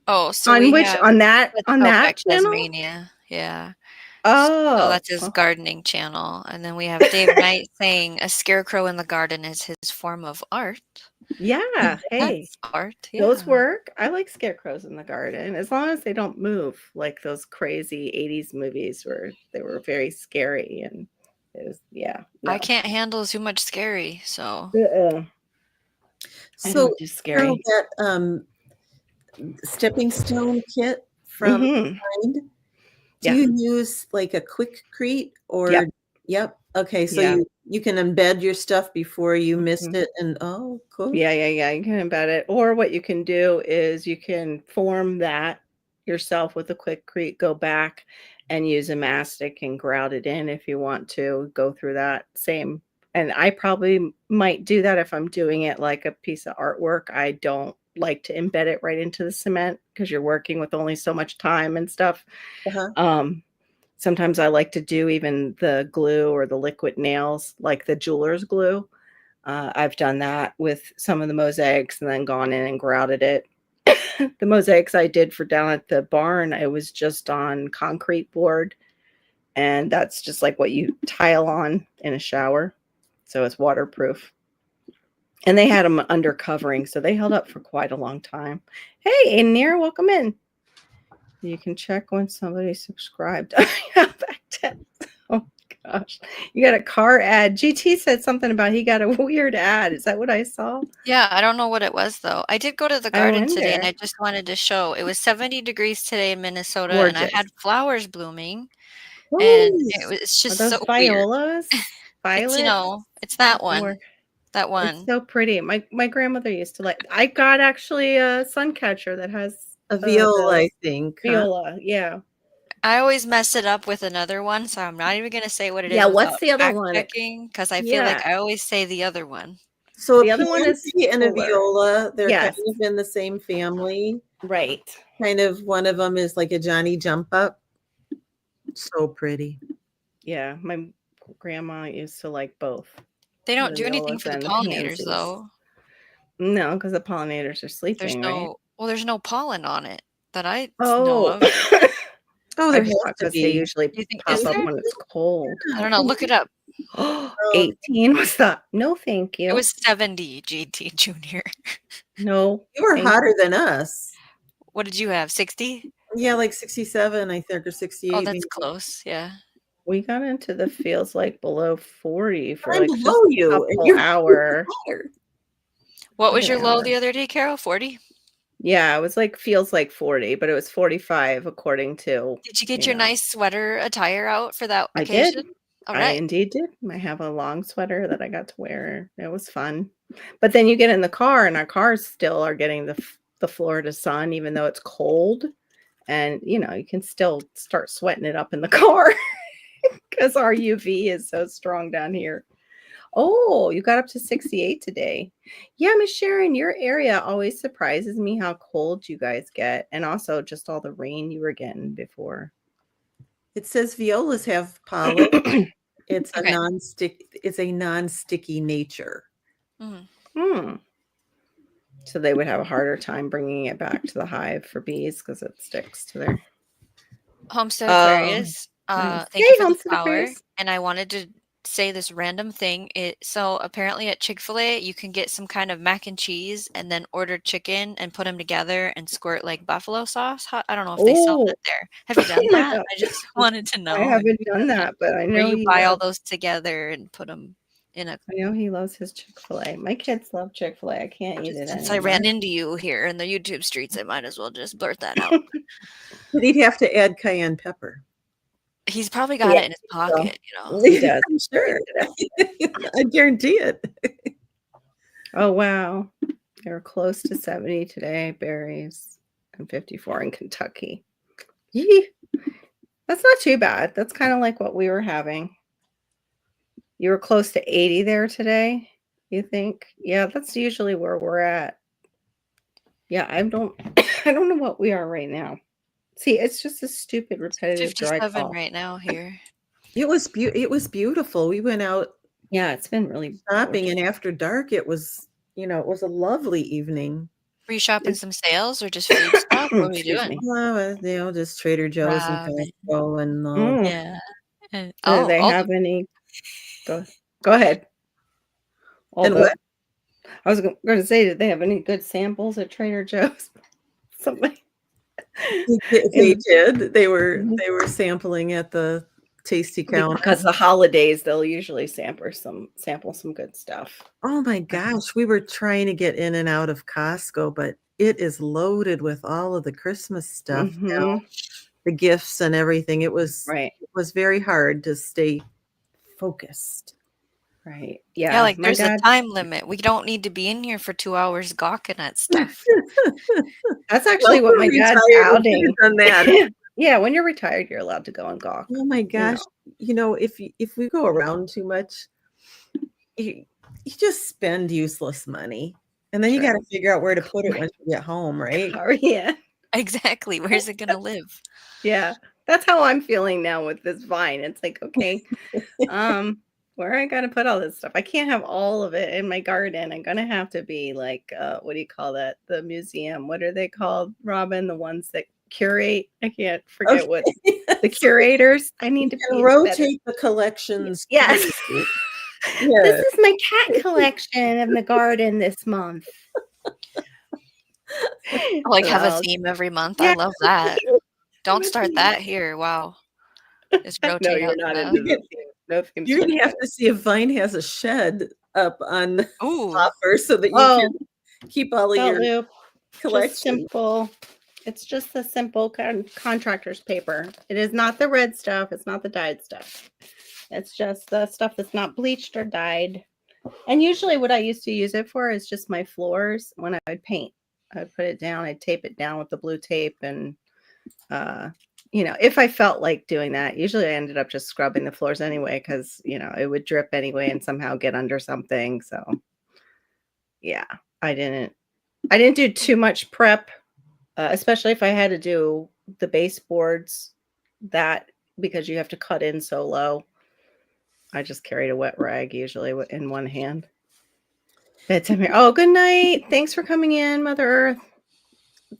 Oh, so on which have, on that channel? Tasmania. Yeah. Oh, so that's his gardening channel. And then we have Dave Knight saying a scarecrow in the garden is his form of art. Yeah. Hey, that's art. Yeah. Those work. I like scarecrows in the garden as long as they don't move like those crazy 80s movies where they were very scary and it was, yeah. No. I can't handle too much scary, so. I don't do scary. So that stepping stone kit from Find, do you use like a Quikrete or? Yep. Okay, so you can embed your stuff before you missed it, and oh, cool. Yeah, you can embed it. Or what you can do is you can form that yourself with a Quikrete, go back and use a mastic and grout it in if you want to go through that same. And I probably might do that if I'm doing it like a piece of artwork. I don't like to embed it right into the cement because you're working with only so much time and stuff. Sometimes I like to do even the glue or the liquid nails, like the jeweler's glue. I've done that with some of the mosaics and then gone in and grouted it. The mosaics I did for down at the barn, it was just on concrete board. And that's just like what you tile on in a shower. So it's waterproof. And they had them under covering, so they held up for quite a long time. Hey, Nir, welcome in. You can check when somebody subscribed. Back to, oh gosh, you got a car ad. GT said something about he got a weird ad. Is that what I saw? Yeah, I don't know what it was though. I did go to the garden today, and I just wanted to show. It was 70 degrees today in Minnesota, and I had flowers blooming, and it's just so violas. Violet. It's that one. That one. It's so pretty. My grandmother used to like. I got actually a sun catcher that has a viola, I think. Viola, yeah. I always mess it up with another one, so I'm not even going to say what it is. Yeah, what's the other one? Because I feel like I always say the other one. So the other one is and a viola. They're kind of in the same family, right? Kind of. One of them is like a Johnny Jump Up. So pretty. Yeah, my grandma used to like both. They don't do anything for the pollinators, though. No, because the pollinators are There's sleeping, right? there's no pollen on it that I know Oh, of. Oh, I there has thought to because they be. usually You think pop is up there? when it's cold. I don't know. Look it up. Um, 18 was that? No, thank It you. was 70 GT Junior. No, You were thank hotter than us. What did you have? 60? Yeah, like 67, I think, or Oh, 68 that's maybe. close. Yeah. We got into the feels like below 40 for I'm like just below a you, and couple you're hour. higher. What Like was an your low hour. the other day, Carol? 40? Yeah, it was like feels like 40, but it was 45 according to, Did you get you your know. nice sweater attire out for that I did. occasion? All I right. indeed did. I have a long sweater that I got to wear. It was fun. But then you get in the car and our cars still are getting the Florida sun, even though it's cold. And, you know, you can still start sweating it up in the car because our UV is so strong down here. Oh, you got up to 68 today. Yeah, Miss Sharon, your area always surprises me how cold you guys get. And also just all the rain you were getting before. It says violas have pollen. It's a Okay. non-sticky nature. Hmm. So they would have a harder time bringing it back to the hive for bees because it sticks to their. Homestead Oh, Aquarius. nice. Thank Yay, you for the Homestead flower. Aquarius. And I wanted to say this random thing. So apparently at Chick-fil-A, you can get some kind of mac and cheese and then order chicken and put them together and squirt like buffalo sauce. I don't know if they sell that Oh, there. Have you done oh my that? God. I just wanted to I know if haven't you've done done that. that, but I Where know you he buy all loves. those together and put them in a. I know he loves his Chick-fil-A. My kids love Chick-fil-A. I can't eat it Since I anymore. ran into you here in the YouTube streets, I might as well just blurt that out. But he'd have to add cayenne pepper. He's probably got Yeah, it in his pocket, you know. he does. I'm sure. I guarantee it. Oh, wow. They were close to 70 today, berries, and 54 in Kentucky. Yee. That's not too bad. That's kind of like what we were having. You were close to 80 there today, you think? Yeah, that's usually where we're at. Yeah, I don't I don't know what we are right now. See, it's just a stupid repetitive dry 57 cough. right now here. It was beautiful. We went out Yeah, it's been really shopping, gorgeous. and after dark, it was a lovely evening. Were you shopping some sales or just food stuff? What were you Excuse doing? me. Just Trader Joe's and Ramen. Costco and Yeah. And Do they all have any? Go ahead. and what? I was going to say, did they have any good samples at Trader Joe's? Somebody. They did. They were Mhm. sampling at the tasty counter. Because the holidays, they'll usually sample some good stuff. Oh my gosh, we were trying to get in and out of Costco, but it is loaded with all of the Christmas stuff now, the gifts and everything. It was Right. very hard to stay focused. Right. Yeah, Yeah. like My there's a dad. time limit. We don't need to be in here for 2 hours gawking at stuff. That's actually what we're my dad's retired. We outing. should've done that. Yeah, when you're retired, you're allowed to go and gawk. Oh my gosh. If we go around too much, you just spend useless money. And then you True. got to figure out where to put it once you get home, right? Oh, yeah. Exactly. Where's it gonna live? Yeah. That's how I'm feeling now with this vine. It's like, okay, where I gotta put all this stuff. I can't have all of it in my garden. I'm gonna have to be like, what do you call that? The museum. What are they called, Robin? The ones that curate. I can't forget what the curators. I need to be rotate the collections. Yes. please. This is my cat collection in the garden this month. Like have a Well, theme every month. yeah. I love that. Don't start that here. Wow. Just No, rotate you're out not the into the theme. No themes You're for gonna have cats. to see if Vine has a shed up on Ooh. offer so that you Oh, can keep all of felt your loop. Just collections. simple. It's just the simple contractor's paper. It is not the red stuff. It's not the dyed stuff. It's just the stuff that's not bleached or dyed. And usually what I used to use it for is just my floors when I would paint. I would put it down, I'd tape it down with the blue tape and if I felt like doing that, usually I ended up just scrubbing the floors anyway because, it would drip anyway and somehow get under something. So, yeah, I didn't do too much prep, especially if I had to do the baseboards because you have to cut in so low. I just carried a wet rag usually in one hand. Bedtime here. Oh, good night. Thanks for coming in, Mother Earth.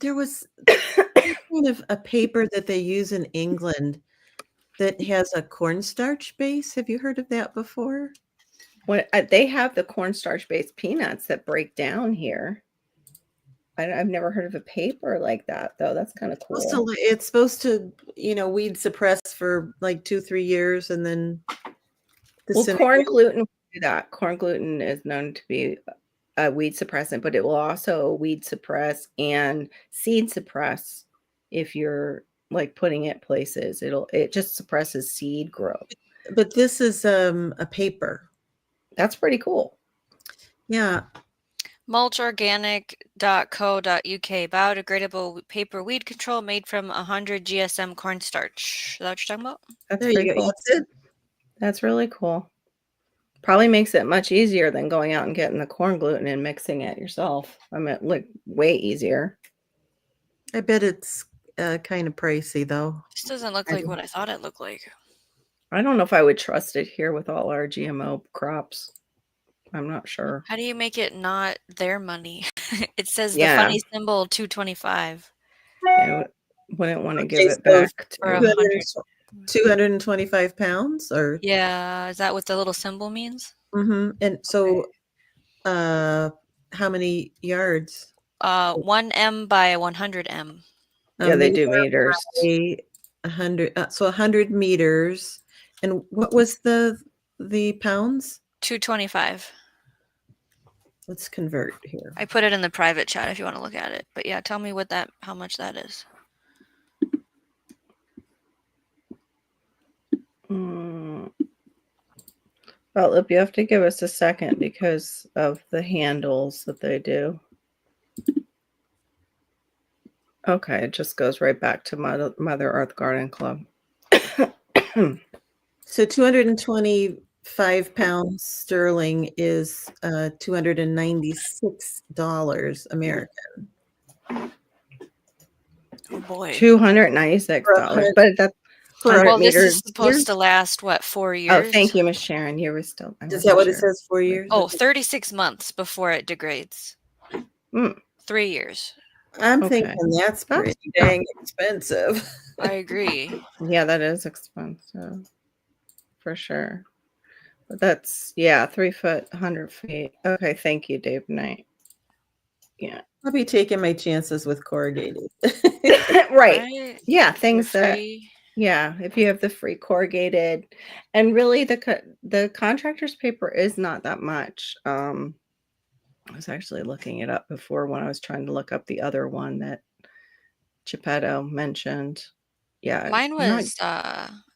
There was kind of a paper that they use in England that has a cornstarch base. Have you heard of that before? They have the cornstarch-based peanuts that break down here. I've never heard of a paper like that, though. That's kind of cool. It's supposed to, weed suppress for like 2-3 years, and then corn gluten do that. Corn gluten is known to be a weed suppressant, but it will also weed suppress and seed suppress if you're like putting it places. It just suppresses seed growth. But this is a paper. That's pretty cool. Yeah. Mulchorganic.co.uk, biodegradable paper weed control made from 100 GSM cornstarch. Is that what you're talking about? That's pretty cool. That's it. That's really cool. Probably makes it much easier than going out and getting the corn gluten and mixing it yourself. I mean, like way easier. I bet it's kind of pricey, though. This doesn't look like what I thought it looked like. I don't know if I would trust it here with all our GMO crops. I'm not sure. How do you make it not their money? It says the funny symbol 225. I wouldn't want to give it back to 225 pounds, or is that what the little symbol means? Mm-hmm. And so, how many yards? 1 m by 100 m. Yeah, they do meters. 100. So 100 meters. And what was the pounds? 225. Let's convert here. I put it in the private chat if you want to look at it. But yeah, tell me how much that is. Well, you have to give us a second because of the handles that they do. Okay, it just goes right back to Mother Earth Garden Club. So 225 pounds sterling is $296 American. Oh boy. $296. But that's this is supposed to last, 4 years? Oh, thank you, Miss Sharon. You were still. Is that what it says, 4 years? Oh, 36 months before it degrades. 3 years. I'm thinking that's pretty dang expensive. I agree. Yeah, that is expensive. For sure. But that's, 3 foot, 100 feet. Okay, thank you, Dave Knight. Yeah. I'll be taking my chances with corrugated. Right. Yeah, things that... Yeah, if you have the free corrugated, and really the contractor's paper is not that much. I was actually looking it up before when I was trying to look up the other one that Geppetto mentioned. Yeah, mine was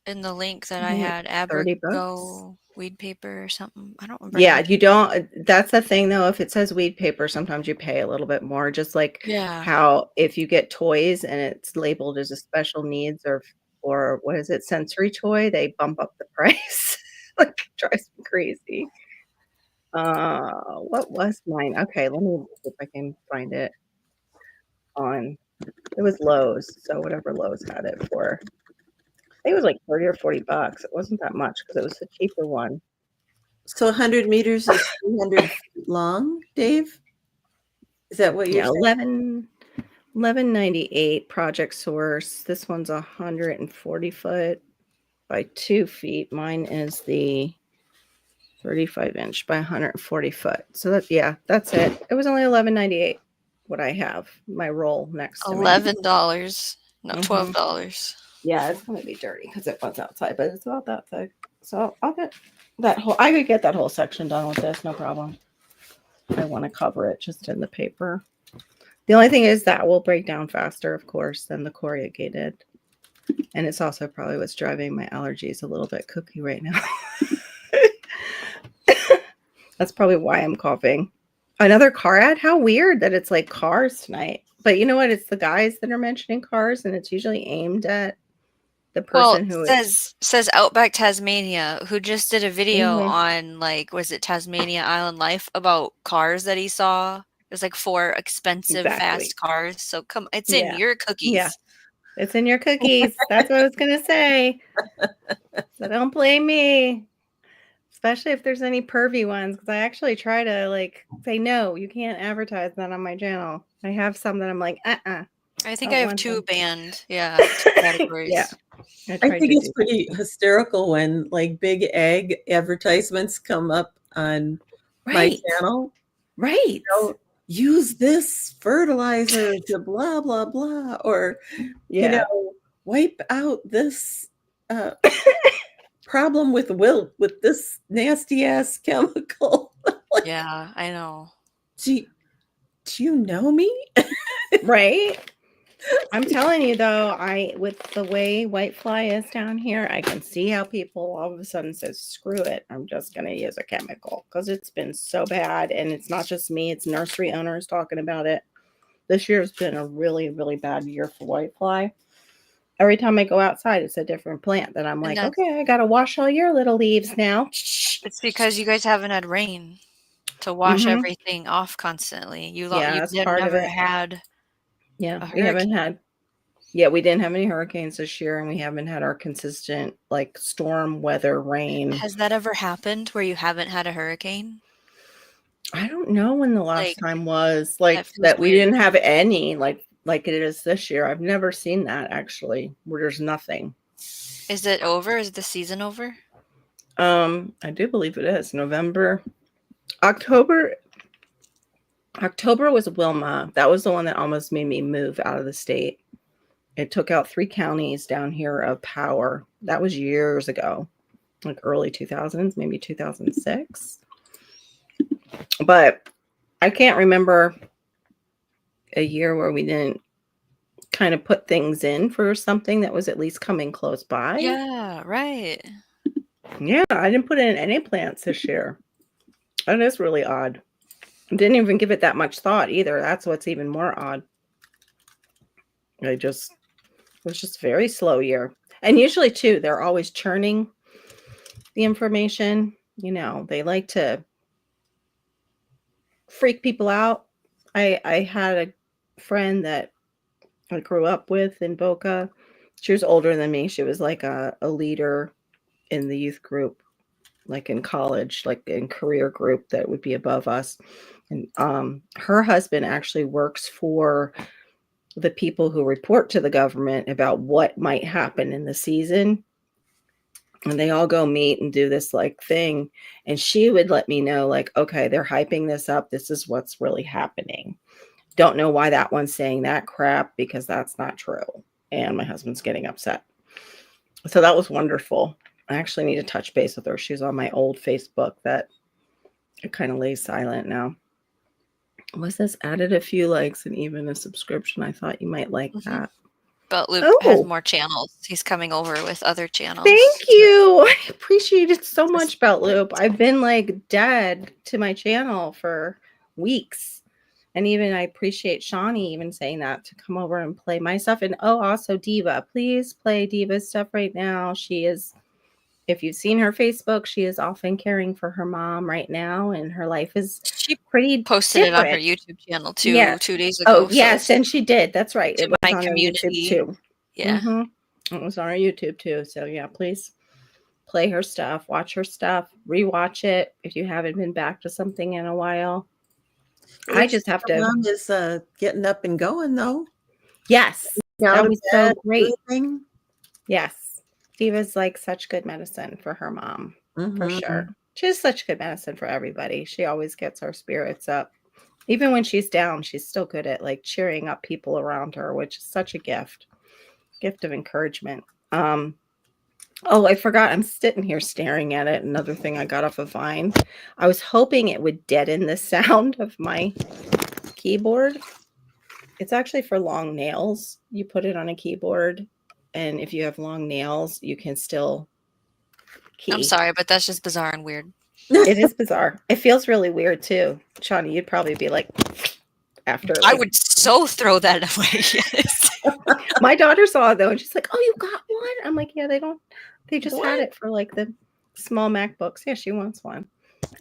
in the link that I had, Abrigo weed paper or something. I don't remember. Yeah, you don't. That's the thing though. If it says weed paper, sometimes you pay a little bit more. Just like how if you get toys and it's labeled as a special needs or what is it, sensory toy, they bump up the price. Like it drives me crazy. What was mine? Okay, let me see if I can find it it was Lowe's, so whatever Lowe's had it for. I think it was like 30 or 40 bucks. It wasn't that much because it was a cheaper one. So 100 meters is 300 feet long, Dave? Is that what you're saying? 1198 Project Source. This one's 140 foot by 2 feet. Mine is the 35 inch by 140 foot. So that's it. It was only $11.98. What I have my roll next to $11, not $12. Yeah, it's gonna be dirty because it was outside, but it's about that thick. So I'll get that whole. I could get that whole section done with this, no problem. I want to cover it just in the paper. The only thing is that will break down faster, of course, than the corrugated. And it's also probably what's driving my allergies a little bit cookie right now. That's probably why I'm coughing. Another car ad? How weird that it's like cars tonight. But you know what? It's the guys that are mentioning cars, and it's usually aimed at the person who says Outback Tasmania, who just did a video on was it Tasmania Island Life about cars that he saw. It was like 4 expensive fast cars. So it's in your cookies. Yeah, it's in your cookies. That's what I was gonna say. So don't blame me. especially if there's any pervy ones, because I actually try to like say no, you can't advertise that on my channel. I have some that I'm like, I think don't I have want 2 them. banned. Yeah, 2 categories. Yeah. I tried think to it's do pretty that. hysterical when like big egg advertisements come up on my Right. channel. Right. You know, use this fertilizer to blah blah blah, or you Yeah. know, wipe out this problem with wilt with this nasty ass chemical. Like, Yeah, I know. do you know me? Right. I'm telling you though, with the way whitefly is down here, I can see how people all of a sudden says, screw it, I'm just gonna use a chemical, because it's been so bad. And it's not just me, it's nursery owners talking about it. This year's been a really, really bad year for whitefly. Every time I go outside, it's a different plant that I'm like, okay, I gotta wash all your little leaves now. It's because you guys haven't had rain to wash everything off constantly. You that's part of never it. had Yeah, a we haven't hurricane. had. Yeah, we didn't have any hurricanes this year, and we haven't had our consistent like storm weather rain. Has that ever happened where you haven't had a hurricane? I don't know when the last time was like feels that we weird. didn't have any like it is this year. I've never seen that actually, where there's nothing. Is it over? Is the season over? I do believe it is November. October was Wilma. That was the one that almost made me move out of the state. It took out 3 counties down here of power. That was years ago, like early 2000s, maybe 2006. But I can't remember a year where we didn't kind of put things in for something that was at least coming close by. Yeah, right. Yeah, I didn't put in any plants this year. That is really odd. Didn't even give it that much thought either. That's what's even more odd. It was just a very slow year. And usually too, they're always churning the information. You know, they like to freak people out. I had a friend that I grew up with in Boca. She was older than me. She was like a leader in the youth group, like in college, like in career group that would be above us. And her husband actually works for the people who report to the government about what might happen in the season. And they all go meet and do this like thing. And she would let me know, like, okay, they're hyping this up. This is what's really happening. Don't know why that one's saying that crap, because that's not true. And my husband's getting upset. So that was wonderful. I actually need to touch base with her. She's on my old Facebook that it kind of lays silent now. Was this added a few likes and even a subscription? I thought you might like that. Beltloop has more channels. He's coming over with other channels. Thank you. I appreciate it so much, Beltloop. I've been like dead to my channel for weeks. And even I appreciate Shawnee even saying that, to come over and play my stuff. And also Diva. Please play Diva's stuff right now. She is, if you've seen her Facebook, she is often caring for her mom right now. And her life is pretty posted different. it on her YouTube channel too, 2 days ago. Oh, yes, and she did. That's right. It was my on community. Our YouTube too. Yeah. It was on our YouTube too. So yeah, please play her stuff, watch her stuff, rewatch it if you haven't been back to something in a while. I just have to. Mom is getting up and going though. Yes, that was so great. Everything. Yes, Diva's like such good medicine for her mom, for sure. She's such good medicine for everybody. She always gets our spirits up. Even when she's down, she's still good at like cheering up people around her, which is such a gift of encouragement. Oh, I forgot. I'm sitting here staring at it. Another thing I got off of Vine. I was hoping it would deaden the sound of my keyboard. It's actually for long nails. You put it on a keyboard, and if you have long nails, you can still key. I'm sorry, but that's just bizarre and weird. It is bizarre. It feels really weird too. Shawnee, you'd probably be like, after. I would so throw that away. Yes. My daughter saw it though, and she's like, "Oh, you got one?" I'm like, "Yeah, they just had it for like the small MacBooks." Yeah, she wants one.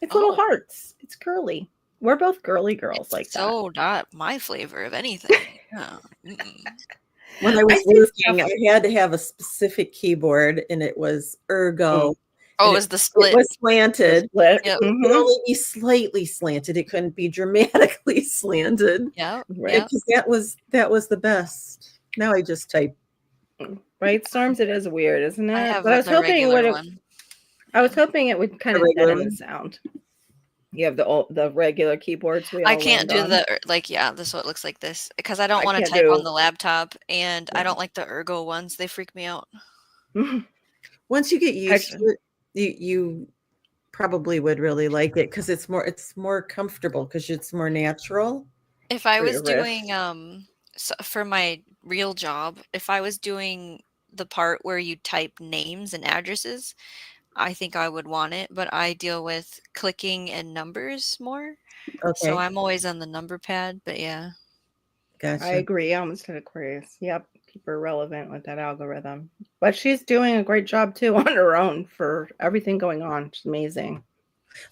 It's little hearts. It's girly. We're both girly girls, it's like that. So not my flavor of anything. Yeah. When I was working, I had to have a specific keyboard, and it was Ergo. Oh, and it was the it split. was slanted. Split. Yep. It could only be slightly slanted. It couldn't be dramatically slanted. Yep. Right. Yep. Because that was the best. Now I just type. Right, Storms, it is weird, isn't I it? have But I was the hoping regular one. I was hoping it would kind The of regular deaden the one? sound. You have the regular keyboards we all I can't land do on. this is what it looks like this because I don't I want to can't type on do- the laptop and I Yeah. don't like the ergo ones. They freak me out. Once you get used Actually- to it, you probably would really like it because it's more comfortable because it's more natural. If I For was your wrist. doing for my real job, if I was doing the part where you type names and addresses, I think I would want it, but I deal with clicking and numbers more. So Okay, I'm always on the number pad, but yeah. I gotcha. agree. I almost had Aquarius. Yep. Keep her relevant with that algorithm. But she's doing a great job too on her own for everything going on. She's amazing.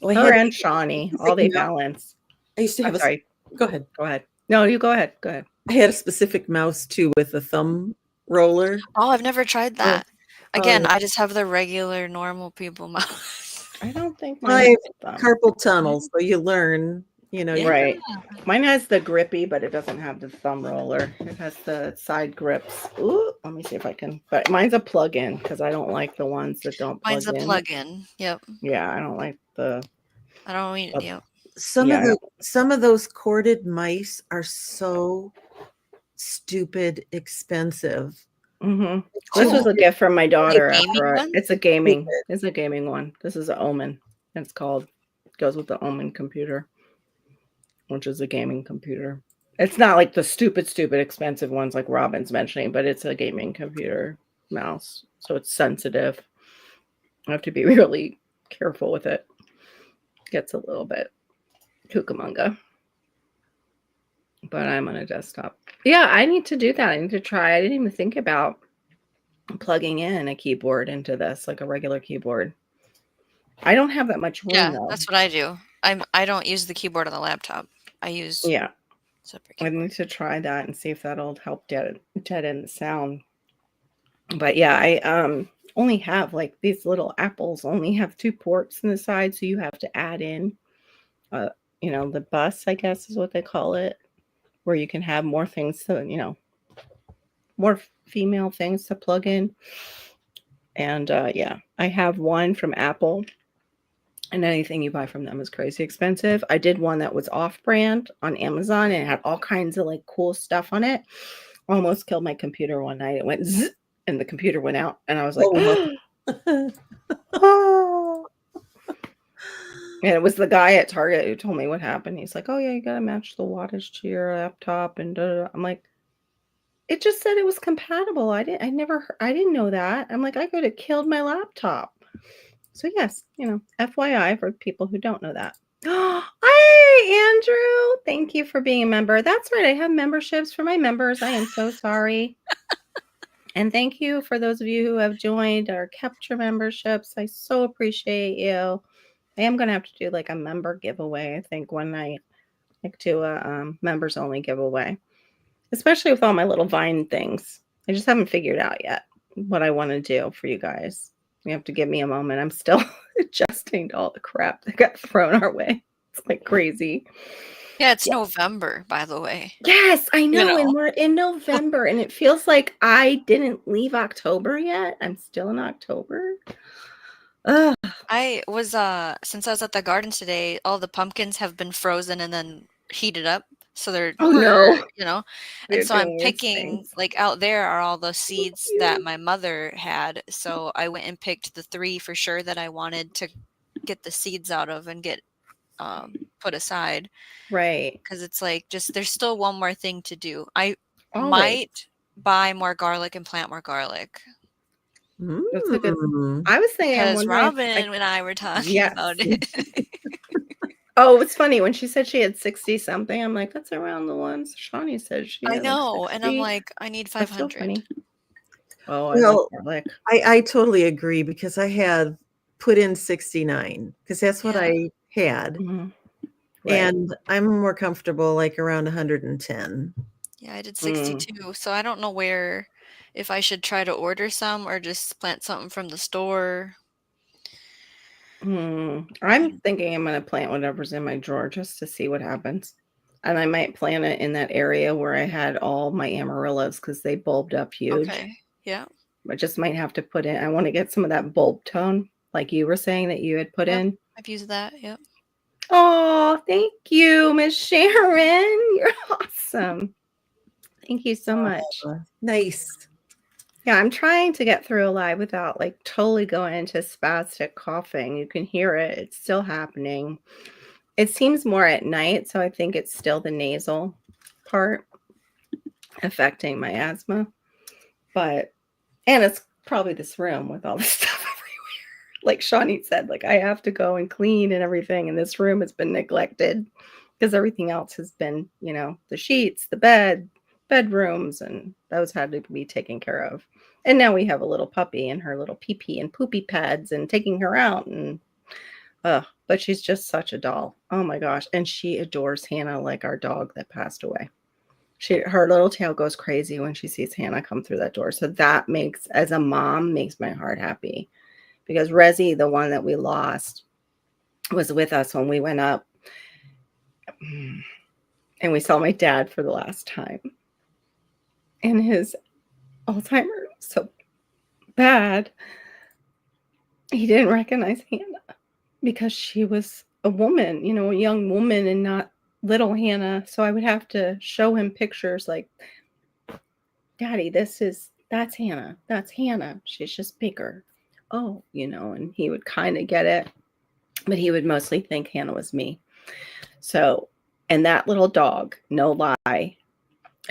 Oh, I Her had and Shawnee, all they balance. I used to I'm have sorry. Go ahead. Go ahead. No, you go ahead. Go ahead. I had a specific mouse too with a thumb roller. Oh, I've never tried that. Again, yeah. I just have the regular normal people mouse. I don't think I mine have has carpal tunnel, so you learn, you know. Yeah. Right. Mine has the grippy, but it doesn't have the thumb roller. It has the side grips. Ooh, let me see if I can. But mine's a plug-in because I don't like the ones that don't plug Mine's a in. plug-in. Yep. Yeah, I don't like the. I don't mean, Up. yep. Some of those corded mice are so stupid expensive. Mm-hmm. This was a gift from my daughter. It's a gaming one. This is an Omen. It's called. Goes with the Omen computer, which is a gaming computer. It's not like the stupid expensive ones like Robin's mentioning, but it's a gaming computer mouse, so it's sensitive. I have to be really careful with it. Gets a little bit cucamonga. But I'm on a desktop. Yeah, I need to do that. I need to try. I didn't even think about plugging in a keyboard into this, like a regular keyboard. I don't have that much room. Yeah, though. that's what I do. I don't use the keyboard on the laptop. I use separate I keyboard. need to try that and see if that'll help deaden the sound. But yeah, I only have like these little apples only have 2 ports in the side, so you have to add in the bus, I guess is what they call it, where you can have more things to, more female things to plug in. And I have one from Apple, and anything you buy from them is crazy expensive. I did one that was off-brand on Amazon, and it had all kinds of like cool stuff on it. Almost killed my computer one night. It went zzz, and the computer went out, and I was like, oh. And it was the guy at Target who told me what happened. He's like, oh yeah, you gotta match the wattage to your laptop, and I'm like, it just said it was compatible. I didn't know that. I'm like, I could have killed my laptop. So yes, FYI for people who don't know that. Hi, Andrew. Thank you for being a member. That's right. I have memberships for my members. I am so sorry. And thank you for those of you who have joined our Capture memberships. I so appreciate you. I am going to have to do like a member giveaway, I think, one night. Like do a members only giveaway. Especially with all my little Vine things. I just haven't figured out yet what I want to do for you guys. You have to give me a moment. I'm still adjusting to all the crap that got thrown our way. It's like crazy. Yeah, it's November, by the way. Yes, I know. And we're in November, and it feels like I didn't leave October yet. I'm still in October. Ugh. I was since I was at the garden today, all the pumpkins have been frozen and then heated up. So they're and so I'm picking like out there are all the seeds that my mother had. So I went and picked the 3 for sure that I wanted to get the seeds out of and get put aside. Right. Because it's like there's still one more thing to do. I might buy more garlic and plant more garlic. That's a good. I was thinking because Robin and I were talking about it. Oh, it's funny when she said she had 60 something. I'm like, that's around the ones Shawnee said she had. I know, and I'm like, I need 500. Oh, well, I totally agree because I had put in 69 because that's what I had, and I'm more comfortable like around 110. Yeah, I did 62, so I don't know if I should try to order some or just plant something from the store. I'm thinking I'm going to plant whatever's in my drawer just to see what happens. And I might plant it in that area where I had all my amaryllis because they bulbed up huge. Okay. Yeah. I just might have to put in, I want to get some of that bulb tone, like you were saying that you had put in. I've used that. Yep. Oh, thank you, Miss Sharon. You're awesome. Thank you so much. Nice. Yeah, I'm trying to get through Alive without like totally going into spastic coughing. You can hear it. It's still happening. It seems more at night, so I think it's still the nasal part affecting my asthma. And it's probably this room with all this stuff everywhere. Like Shawnee said, like I have to go and clean and everything, and this room has been neglected because everything else has been, the sheets, the bedrooms, and those had to be taken care of. And now we have a little puppy and her little pee-pee and poopy pads and taking her out, and but she's just such a doll. Oh my gosh. And she adores Hannah like our dog that passed away. Her little tail goes crazy when she sees Hannah come through that door. So that as a mom, makes my heart happy, because Rezi, the one that we lost, was with us when we went up, and we saw my dad for the last time. And his Alzheimer's was so bad, he didn't recognize Hannah because she was a woman, a young woman, and not little Hannah. So I would have to show him pictures like, Daddy, that's Hannah. That's Hannah. She's just bigger. Oh, and he would kind of get it, but he would mostly think Hannah was me. So, and that little dog, no lie,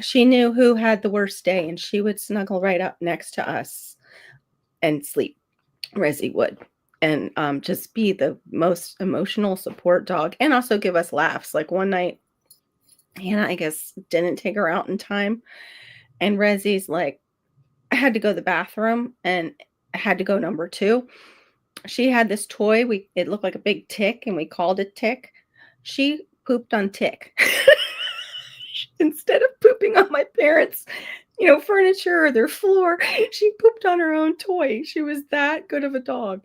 she knew who had the worst day, and she would snuggle right up next to us and sleep. Rezi would. And just be the most emotional support dog, and also give us laughs. Like one night, Hannah, I guess, didn't take her out in time. And Rezi's like, I had to go to the bathroom and I had to go number 2. She had this toy. It looked like a big tick, and we called it Tick. She pooped on Tick. Instead of pooping on my parents' furniture or their floor, she pooped on her own toy. She was that good of a dog.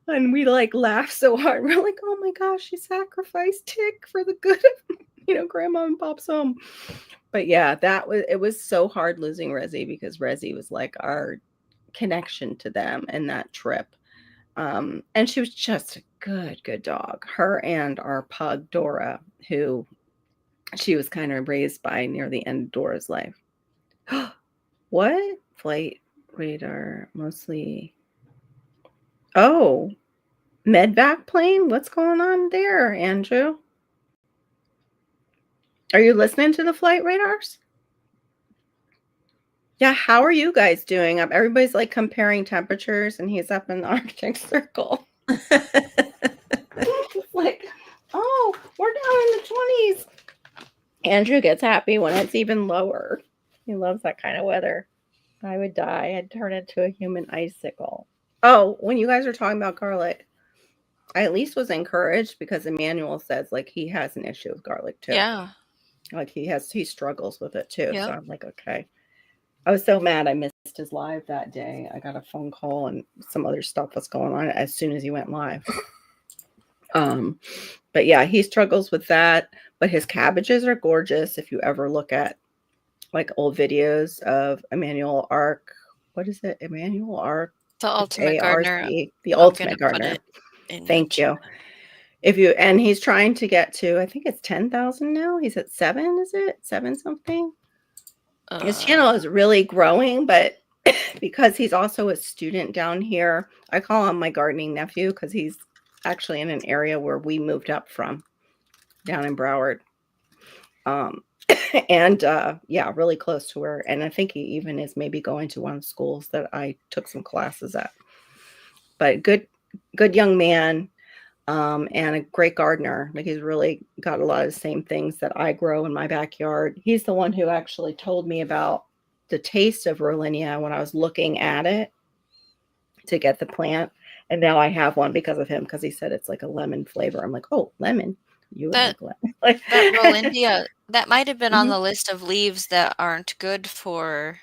And we like laughed so hard. We're like, oh my gosh, she sacrificed Tick for the good of, Grandma and Pop's home. But yeah, it was so hard losing Rezi, because Rezi was like our connection to them and that trip. And she was just a good dog. Her and our pug, Dora, who she was kind of raised by near the end of Dora's life. What? Flight radar, mostly. Oh, medvac plane? What's going on there, Andrew? Are you listening to the flight radars? Yeah, how are you guys doing? Everybody's like comparing temperatures, and he's up in the Arctic Circle. Like, oh, we're down in the 20s. Andrew gets happy when it's even lower. He loves that kind of weather. I would die. I'd turn into a human icicle. Oh, when you guys are talking about garlic, I at least was encouraged because Emmanuel says like he has an issue with garlic too. Yeah. Like he struggles with it too. Yep. So I'm like, okay. I was so mad I missed his live that day. I got a phone call and some other stuff was going on as soon as he went live. But yeah, he struggles with that. But his cabbages are gorgeous. If you ever look at like old videos of Emmanuel Arc, what is it? Emmanuel Arc, the Ultimate Gardener. The Ultimate Gardener. Thank you. And he's trying to get to, I think it's 10,000 now. He's at 7. Is it 7 something? His channel is really growing, but because he's also a student down here, I call him my gardening nephew because he's actually in an area where we moved up from, down in Broward. And yeah, really close to where, and I think he even is maybe going to one of the schools that I took some classes at. But good young man, and a great gardener. Like he's really got a lot of the same things that I grow in my backyard. He's the one who actually told me about the taste of Rollinier when I was looking at it to get the plant. And now I have one because of him, because he said it's like a lemon flavor. I'm like, oh, lemon. You would like lemon. That Rollindia, that might have been on the list of leaves that aren't good for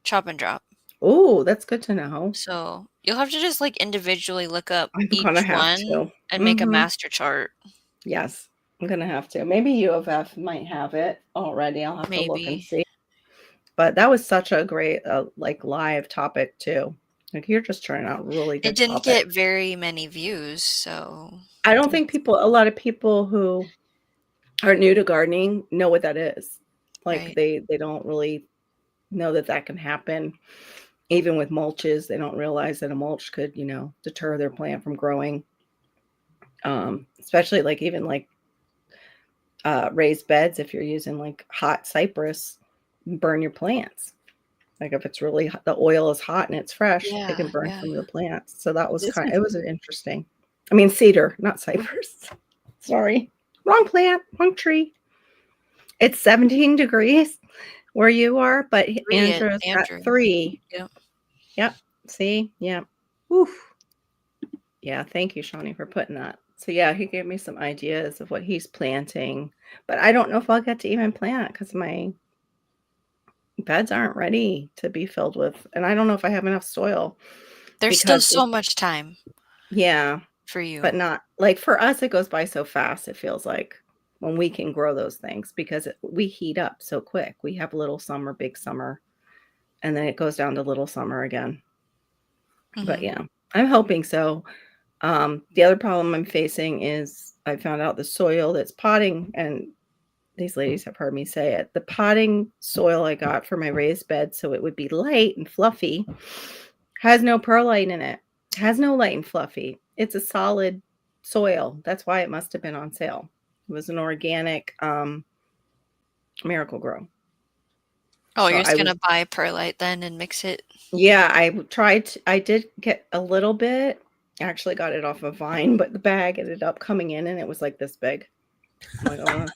chop and drop. Oh, that's good to know. So you'll have to just like individually look up I'm gonna each have one to. and make a Hmm. master chart. Yes, I'm gonna have to. Maybe U of F might have it already. I'll have to look and Maybe. see. But that was such a great like live topic too. Like you're just turning out really It good didn't topics. get very many views, so I don't think a lot of people who are new to gardening know what that is. Like right. they don't really know that that can happen. Even with mulches, they don't realize that a mulch could, deter their plant from growing. Especially like even like raised beds, if you're using like hot cypress, burn your plants. Like if it's really hot, the oil is hot and it's fresh, it can Yeah, burn yeah. some of the plants. So that was This it was an interesting. I mean, cedar, not cypress. Sorry, wrong plant, wrong tree. It's 17 degrees where you are, but 3 at Andrew's got Andrew. 3. Yep. Yep. See? Yeah. Oof. Yeah. Thank you, Shawnee, for putting that. So yeah, he gave me some ideas of what he's planting, but I don't know if I'll get to even plant because my beds aren't ready to be filled with, and I don't know if I have enough soil There's still because so much time yeah, for but you. not like for us, it goes by so fast. It feels like when we can grow those things because we heat up so quick. We have little summer, big summer, and then it goes down to little summer again. But Mhm. yeah, I'm hoping so. The other problem I'm facing is I found out the soil that's potting, and these ladies have heard me say it. The potting soil I got for my raised bed, so it would be light and fluffy, has no perlite in it. Has no light and fluffy. It's a solid soil. That's why it must have been on sale. It was an organic Miracle Grow. Oh, So you're just I was gonna buy perlite then and mix it? Yeah, I did get a little bit. I actually got it off a vine, but the bag ended up coming in and it was like this big. I'm like, oh,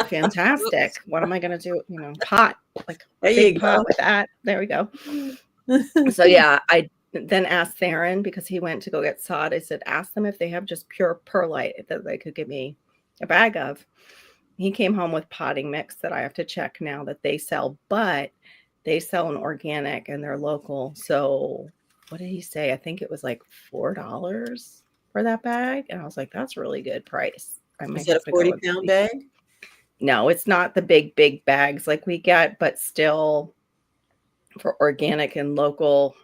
fantastic. Oops. What am I gonna do? Pot, like There big you pot go. with that. There we go. So yeah, I then asked Theron because he went to go get sod. I said, ask them if they have just pure perlite that they could give me a bag of. He came home with potting mix that I have to check now that they sell, but they sell an organic and they're local. So what did he say? I think it was like $4 for that bag. And I was like, that's a really good price. I Is might that have a to go and 40-pound see. bag? No, it's not the big bags like we get, but still for organic and local.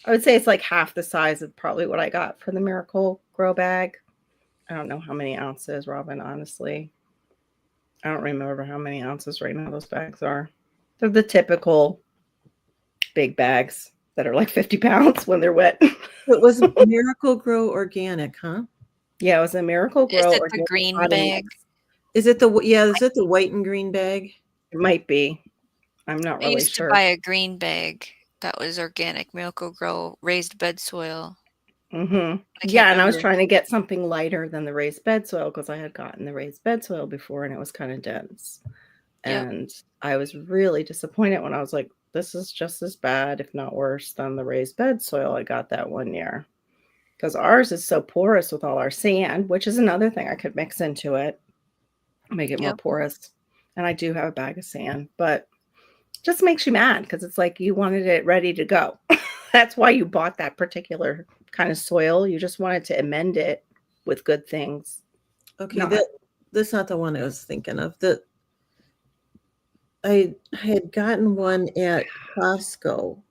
I would say it's like half the size of probably what I got for the Miracle Grow bag. I don't know how many ounces, Robin, honestly. I don't remember how many ounces right now those bags are. They're the typical big bags that are like 50 pounds when they're wet. It was Miracle Grow Organic, huh? Yeah, it was a Miracle Is Grow it the organic green potting bag? mix. Is it the white and green bag? It might be. I'm not I really used to buy sure. a green bag that was organic, Miracle Grow raised bed soil. Hmm. I can't Yeah, and I was remember. trying to get something lighter than the raised bed soil because I had gotten the raised bed soil before and it was kind of dense. Yep. And I was really disappointed when I was like, this is just as bad, if not worse, than the raised bed soil I got that one year. Because ours is so porous with all our sand, which is another thing I could mix into it, make it more Yep. porous. And I do have a bag of sand, but just makes you mad because it's like you wanted it ready to go. That's why you bought that particular kind of soil. You just wanted to amend it with good things. Okay, Not that's not the one I was thinking of. I had gotten one at Costco.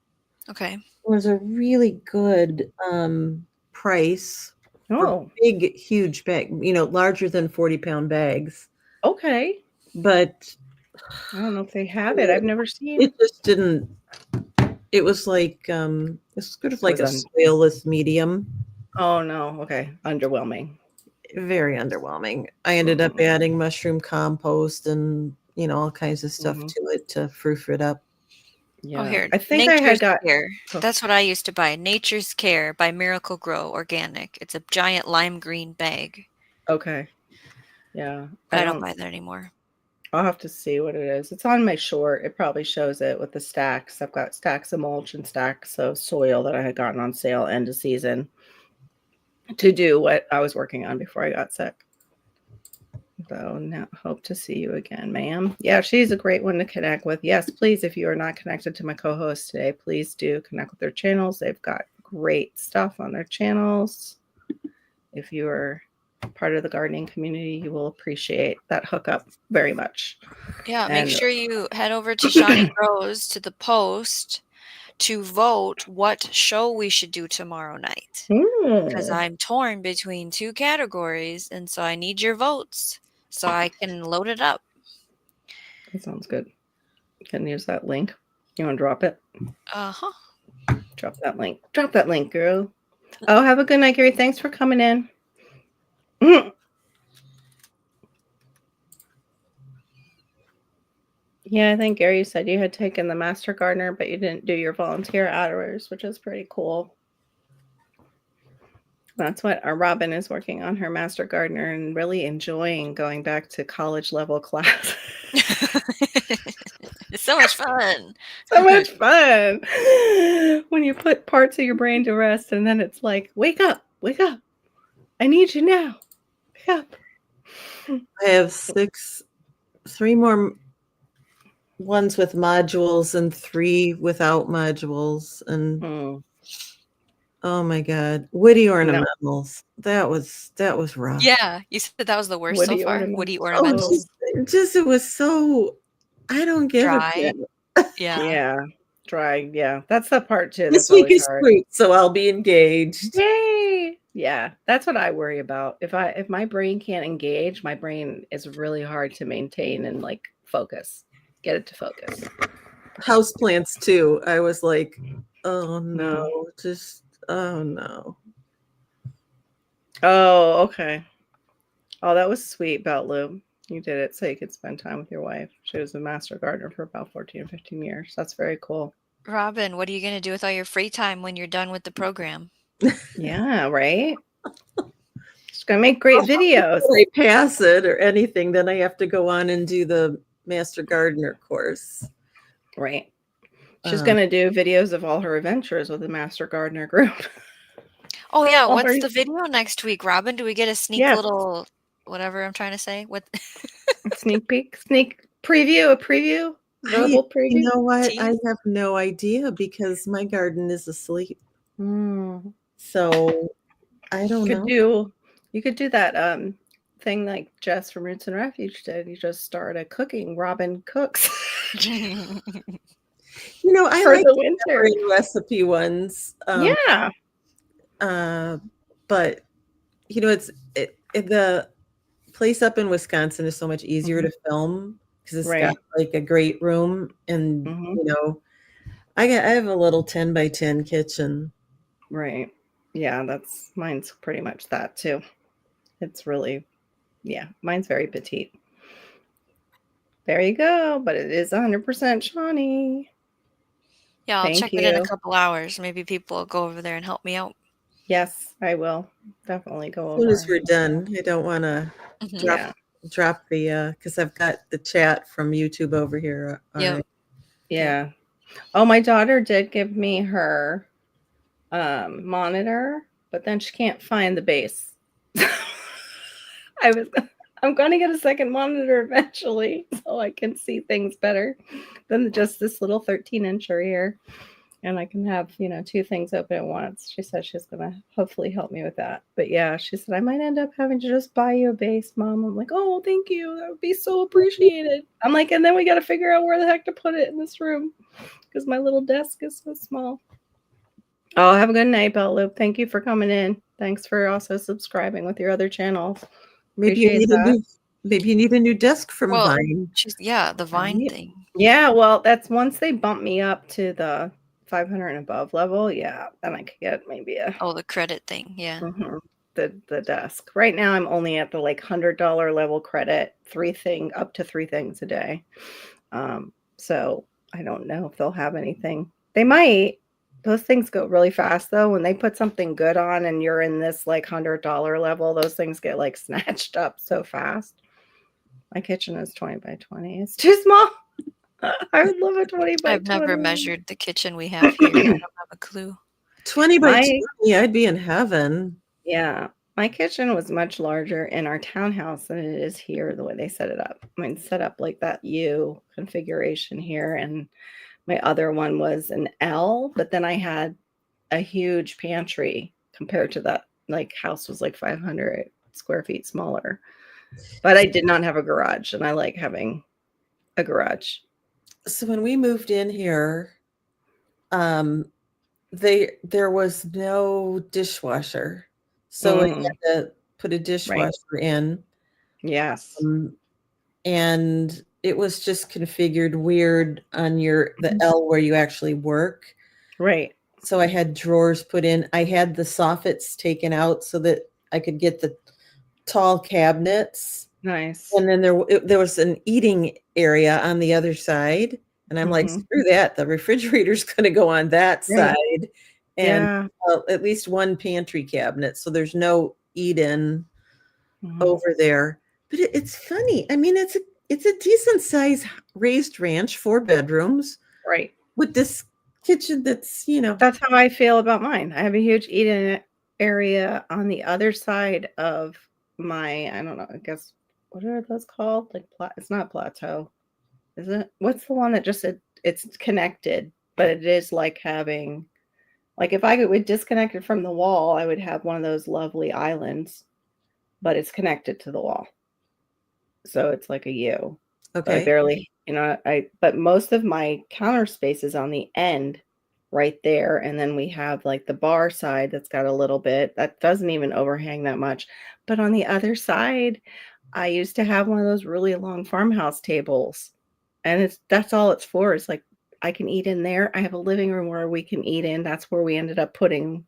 Okay. It was a really good price for oh, big, huge bag, larger than 40-pound bags. okay. But I don't know if they have it. I've never seen. it just didn't. It was like it's sort of It like was a soilless medium. oh no, okay. Underwhelming. Very underwhelming. I ended up Mm-mm. adding mushroom compost and all kinds of stuff Mhm. to it to frou it up. Oh, Yeah. here, I think I had Nature's got Care. oh, That's what I used to buy. Nature's Care by Miracle Grow Organic. It's a giant lime green bag, okay. Yeah. but I don't buy that anymore. I'll have to see what it is. It's on my short. It probably shows it with the stacks. I've got stacks of mulch and stacks of soil that I had gotten on sale end of season to do what I was working on before I got sick. So now hope to see you again, ma'am. Yeah, she's a great one to connect with. Yes, please, if you are not connected to my co-host today, please do connect with their channels. They've got great stuff on their channels. If you are part of the gardening community, you will appreciate that hookup very much. Yeah, make sure you head over to Shawnee Grows to the post to vote what show we should do tomorrow night. Because I'm torn between 2 categories, and so I need your votes so I can load it up. That sounds good. You can use that link. You want to drop it? Uh-huh. Drop that link. Drop that link, girl. Oh, have a good night, Gary. Thanks for coming in. Yeah, I think Gary said you had taken the Master Gardener, but you didn't do your volunteer hours, which is pretty cool. That's what our Robin is working on, her Master Gardener, and really enjoying going back to college level class. It's so much fun. So much fun. When you put parts of your brain to rest and then it's like, wake up, wake up. I need you now. Wake up. I have 3 more ones with modules and 3 without modules. And oh my God, woody ornamentals. That was rough. Yeah, you said that was the worst so far. Woody ornamentals. It was so, I don't get dry. it. Yeah. Dry. Yeah. That's the part too. This week is fruit, so I'll be engaged. Yay. Yeah. That's what I worry about. If my brain can't engage, my brain is really hard to maintain and like focus. Get it to focus. Houseplants too. I was like, oh no, oh no. Oh, okay. Oh, that was sweet, Beltlube. You did it so you could spend time with your wife. She was a Master Gardener for about 14 or 15 years. That's very cool. Robin, what are you going to do with all your free time when you're done with the program? Yeah, right? Just going to make great videos. If I pass it or anything, then I have to go on and do the Master Gardener course. Right. She's going to do videos of all her adventures with the Master Gardener group. Oh, yeah. What's the video next week, Robin? Do we get a sneak little whatever I'm trying to say? What? Sneak peek? Sneak preview? A preview? Verbal preview? You know what? I have no idea because my garden is asleep. So I don't know. You could do that thing like Jess from Roots and Refuge did. You just start a cooking. Robin cooks. You know, I like the winter recipe ones. But you know, the place up in Wisconsin is so much easier to film because it's got like a great room, and you know, I have a little 10 by 10 kitchen. Right. Yeah, mine's pretty much that too. It's really, mine's very petite. There you go. But it is 100% Shawnee. Yeah, I'll check it in a couple hours. Maybe people will go over there and help me out. Yes, I will definitely go over. As soon as we're done, I don't want to drop the because I've got the chat from YouTube over here. Yeah. Oh, my daughter did give me her monitor, but then she can't find the base. I'm going to get a second monitor eventually so I can see things better than just this little 13-incher here. And I can have, 2 things open at once. She said she's going to hopefully help me with that. But yeah, she said, I might end up having to just buy you a base, Mom. I'm like, oh, thank you. That would be so appreciated. I'm like, and then we got to figure out where the heck to put it in this room because my little desk is so small. Oh, have a good night, Beltlube. Thank you for coming in. Thanks for also subscribing with your other channels. Maybe you need a new desk from Vine. The Vine thing. Yeah, well, that's once they bump me up to the 500 and above level. Yeah, then I could get maybe the credit thing. Yeah. The desk. Right now, I'm only at the $100 level credit, up to 3 things a day. So I don't know if they'll have anything. They might. Those things go really fast though. When they put something good on and you're in this $100 level, those things get snatched up so fast. My kitchen is 20 by 20. It's too small. I would love a 20 by 20. I've never measured the kitchen we have here. I don't have a clue. 20 by 20, I'd be in heaven. Yeah. My kitchen was much larger in our townhouse than it is here, the way they set it up. Mine set up like that U configuration here, and my other one was an L, but then I had a huge pantry compared to that. Like house was like 500 square feet smaller. But I did not have a garage, and I like having a garage. So when we moved in here, there was no dishwasher, so I had to put a dishwasher in. Yes. And it was just configured weird on the L where you actually work. Right. So I had drawers put in. I had the soffits taken out so that I could get the tall cabinets. Nice. And then there was an eating area on the other side. And I'm like, screw that. The refrigerator's going to go on that side. And at least one pantry cabinet. So there's no eat-in over there. But it's funny. I mean, it's a decent size raised ranch, 4 bedrooms. Right. With this kitchen that's, That's how I feel about mine. I have a huge eat-in area on the other side of my, I don't know, I guess, what are those called? Like, it's not plateau. Is it? What's the one that just it's connected, but it is like having, like if I would disconnect it from the wall, I would have one of those lovely islands, but it's connected to the wall. So it's like a U. Okay. I barely, but most of my counter space is on the end right there. And then we have like the bar side that's got a little bit that doesn't even overhang that much. But on the other side, I used to have one of those really long farmhouse tables. And that's all it's for. It's like I can eat in there. I have a living room where we can eat in. That's where we ended up putting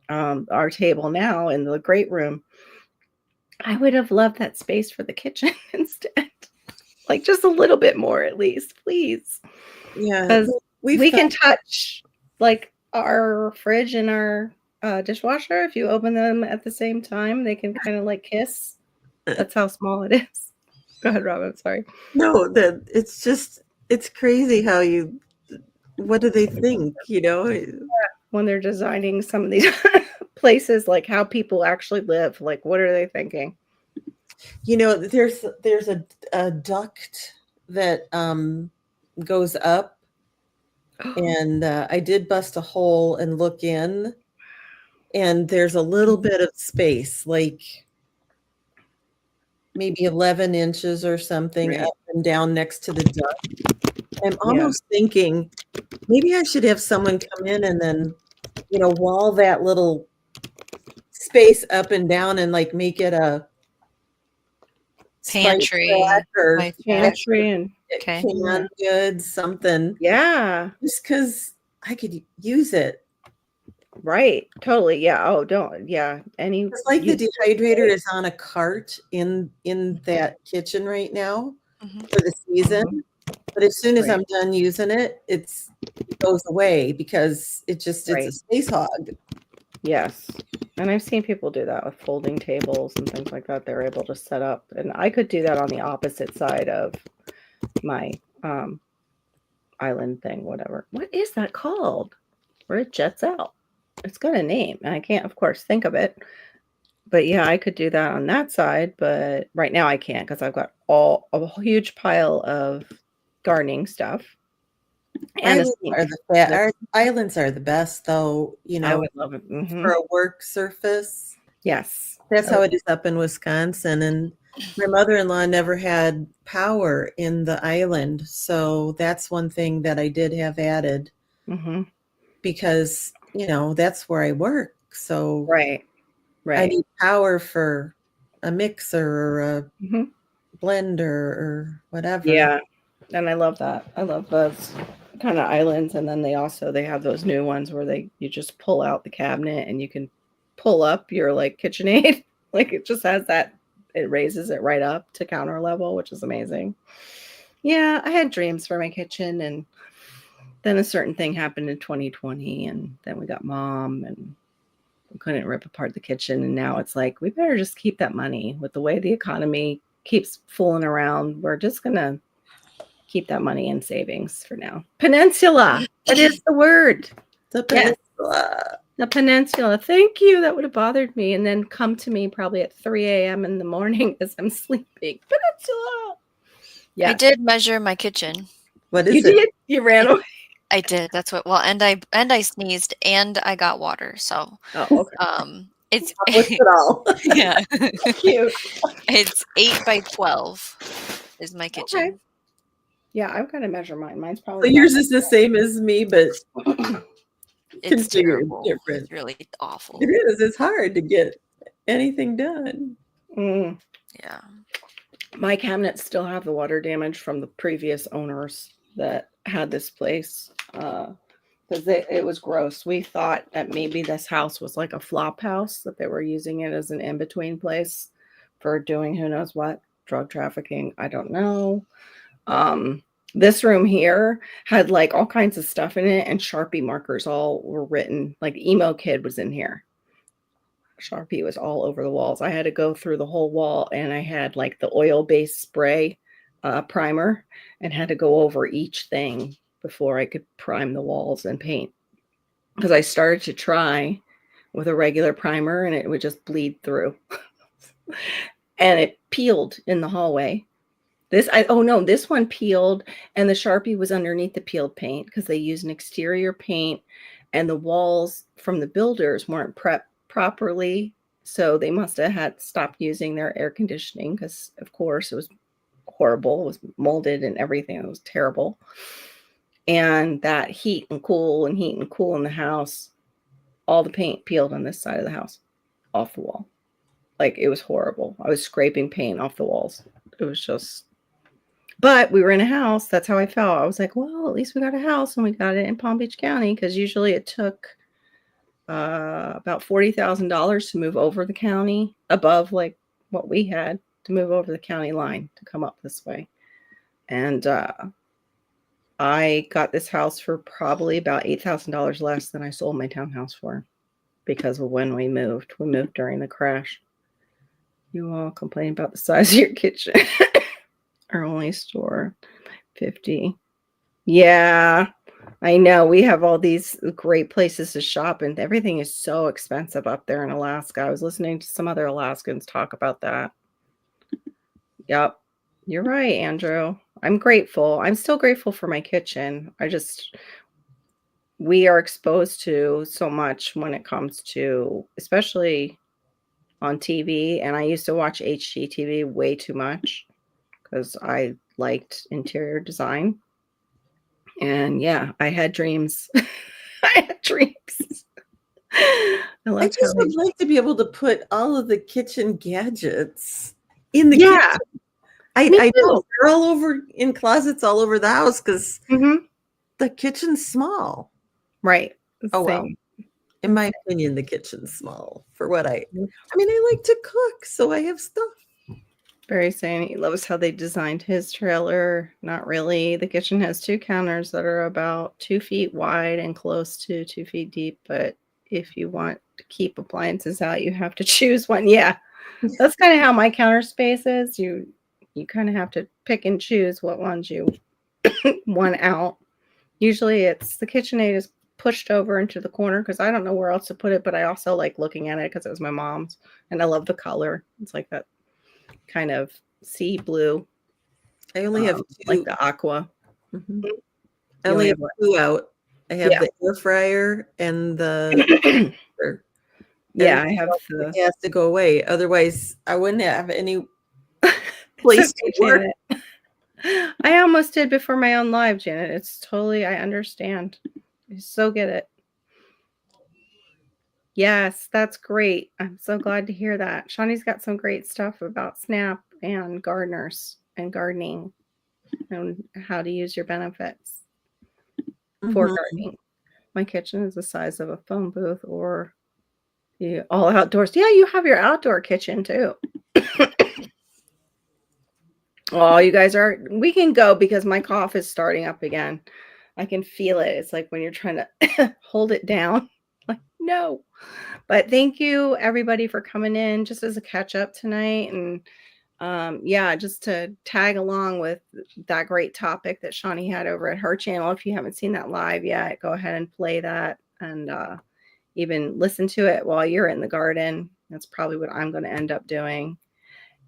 our table now in the great room. I would have loved that space for the kitchen instead. Like just a little bit more at least, please. Yeah. Because we can touch like our fridge and our dishwasher. If you open them at the same time, they can kind of like kiss. That's how small it is. Go ahead, Robin. Sorry. No, it's crazy how what do they think, when they're designing some of these places, like how people actually live, like what are they thinking? There's a duct that goes up, and I did bust a hole and look in, and there's a little bit of space, like maybe 11 inches or something up and down next to the duct. I'm almost thinking maybe I should have someone come in and then, wall that little space up and down and like make it a pantry or pantry and canned goods, something. Yeah. Just because I could use it. Right. Totally. Yeah. Oh, don't. Yeah. It's like the dehydrator is on a cart in that kitchen right now for the season. But as soon as I'm done using it, it goes away because it's a space hog. Yes. And I've seen people do that with folding tables and things like that. They're able to set up. And I could do that on the opposite side of my island thing, whatever. What is that called? Where it jets out. It's got a name. I can't, of course, think of it. But yeah, I could do that on that side. But right now I can't because I've got a huge pile of gardening stuff. And islands are the best, though. I would love it for a work surface. Yes, that's how it is up in Wisconsin. And my mother-in-law never had power in the island, so that's one thing that I did have added because that's where I work. So right, I need power for a mixer or a blender or whatever. Yeah, and I love that. I love those kind of islands. And then they have those new ones where you just pull out the cabinet and you can pull up your like KitchenAid. Like it just has that, it raises it right up to counter level, which is amazing. Yeah, I had dreams for my kitchen, and then a certain thing happened in 2020, and then we got mom and we couldn't rip apart the kitchen. And now it's like, we better just keep that money. With the way the economy keeps fooling around, we're just going to keep that money in savings for now. Peninsula. That is the word. The peninsula. The peninsula. Thank you. That would have bothered me. And then come to me probably at 3 a.m. in the morning as I'm sleeping. Peninsula. Yeah. I did measure my kitchen. What is you it? Did? You ran away. I did. That's what. Well, and I sneezed and I got water. So, okay. It's it all. Yeah. Cute. It's 8 by 12 is my kitchen. Okay. Yeah, I've got to measure mine. Mine's So probably yours is the same as me, but it's terrible. different. It's really awful. It is. It's hard to get anything done. Yeah. My cabinets still have the water damage from the previous owners that had this place. Because it was gross. We thought that maybe this house was like a flop house, that they were using it as an in-between place for doing who knows what, drug trafficking. I don't know. This room here had like all kinds of stuff in it, and Sharpie markers all were written. Like Emo Kid was in here. Sharpie was all over the walls. I had to go through the whole wall, and I had like the oil-based spray primer and had to go over each thing before I could prime the walls and paint, because I started to try with a regular primer and it would just bleed through and it peeled in the hallway. This one peeled, and the Sharpie was underneath the peeled paint because they used an exterior paint, and the walls from the builders weren't prepped properly. So they must have had stopped using their air conditioning because, of course, it was horrible. It was molded and everything. It was terrible. And that heat and cool in the house, all the paint peeled on this side of the house off the wall. Like, it was horrible. I was scraping paint off the walls. It was just, but we were in a house. That's how I felt. I was like, well, at least we got a house, and we got it in Palm Beach County, because usually it took about $40,000 to move over the county, above like what we had, to move over the county line to come up this way. And I got this house for probably about $8,000 less than I sold my townhouse for, because of when we moved. We moved during the crash. You all complain about the size of your kitchen. Our only store, 50. Yeah, I know. We have all these great places to shop, and everything is so expensive up there in Alaska. I was listening to some other Alaskans talk about that. Yep. You're right, Andrew. I'm grateful. I'm still grateful for my kitchen. We are exposed to so much when it comes to, especially on TV. And I used to watch HGTV way too much because I liked interior design. And yeah, I had dreams. I had dreams. I just would like to be able to put all of the kitchen gadgets in the kitchen. I know they're all over in closets all over the house because the kitchen's small. Right. Well, in my opinion, the kitchen's small for what I mean, I like to cook, so I have stuff. Barry saying he loves how they designed his trailer. Not really. The kitchen has 2 counters that are about 2 feet wide and close to 2 feet deep. But if you want to keep appliances out, you have to choose one. Yeah, that's kind of how my counter space is. You kind of have to pick and choose what ones you want out. Usually it's the KitchenAid is pushed over into the corner because I don't know where else to put it, but I also like looking at it because it was my mom's, and I love the color. It's like that kind of sea blue. I only have 2. Like the aqua. I only have 2 out. I have the air fryer and the yeah, I have the it has to go away. Otherwise, I wouldn't have any place to work. I almost did before my own live, Janet. It's totally, I understand. I so get it. Yes, that's great. I'm so glad to hear that. Shawnee's got some great stuff about SNAP and gardeners and gardening and how to use your benefits for gardening. My kitchen is the size of a phone booth, or all outdoors. Yeah, you have your outdoor kitchen too. Oh, you guys we can go because my cough is starting up again. I can feel it. It's like when you're trying to hold it down. Like, no. But thank you everybody for coming in just as a catch up tonight. And yeah, just to tag along with that great topic that Shawnee had over at her channel. If you haven't seen that live yet, go ahead and play that. And even listen to it while you're in the garden. That's probably what I'm going to end up doing.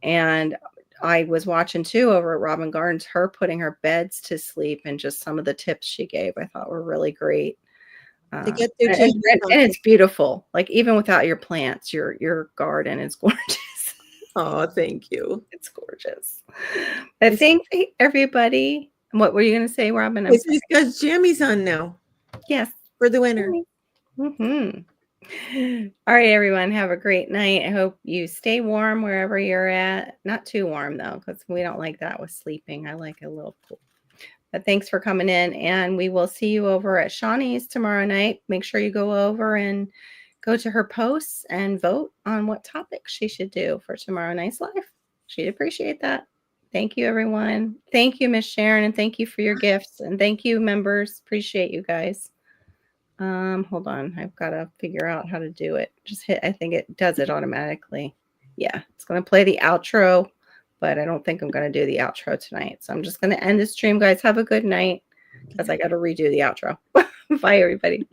And I was watching too over at Robin Gardens, her putting her beds to sleep, and just some of the tips she gave I thought were really great. To get their And it's beautiful. Like even without your plants, your garden is gorgeous. Oh, thank you. It's gorgeous. I think everybody. What were you going to say, Robin? She's got jammies on now. Yes, for the winter. Mm-hmm. All right, everyone. Have a great night. I hope you stay warm wherever you're at. Not too warm, though, because we don't like that with sleeping. I like a little cool. But thanks for coming in, and we will see you over at Shawnee's tomorrow night. Make sure you go over and go to her posts and vote on what topic she should do for tomorrow night's live. She'd appreciate that. Thank you, everyone. Thank you, Miss Sharon, and thank you for your gifts. And thank you, members. Appreciate you guys. Hold on. I've got to figure out how to do it. Just hit, I think it does it automatically. Yeah, it's going to play the outro, but I don't think I'm going to do the outro tonight. So I'm just going to end the stream, guys. Have a good night because I got to redo the outro. Bye, everybody.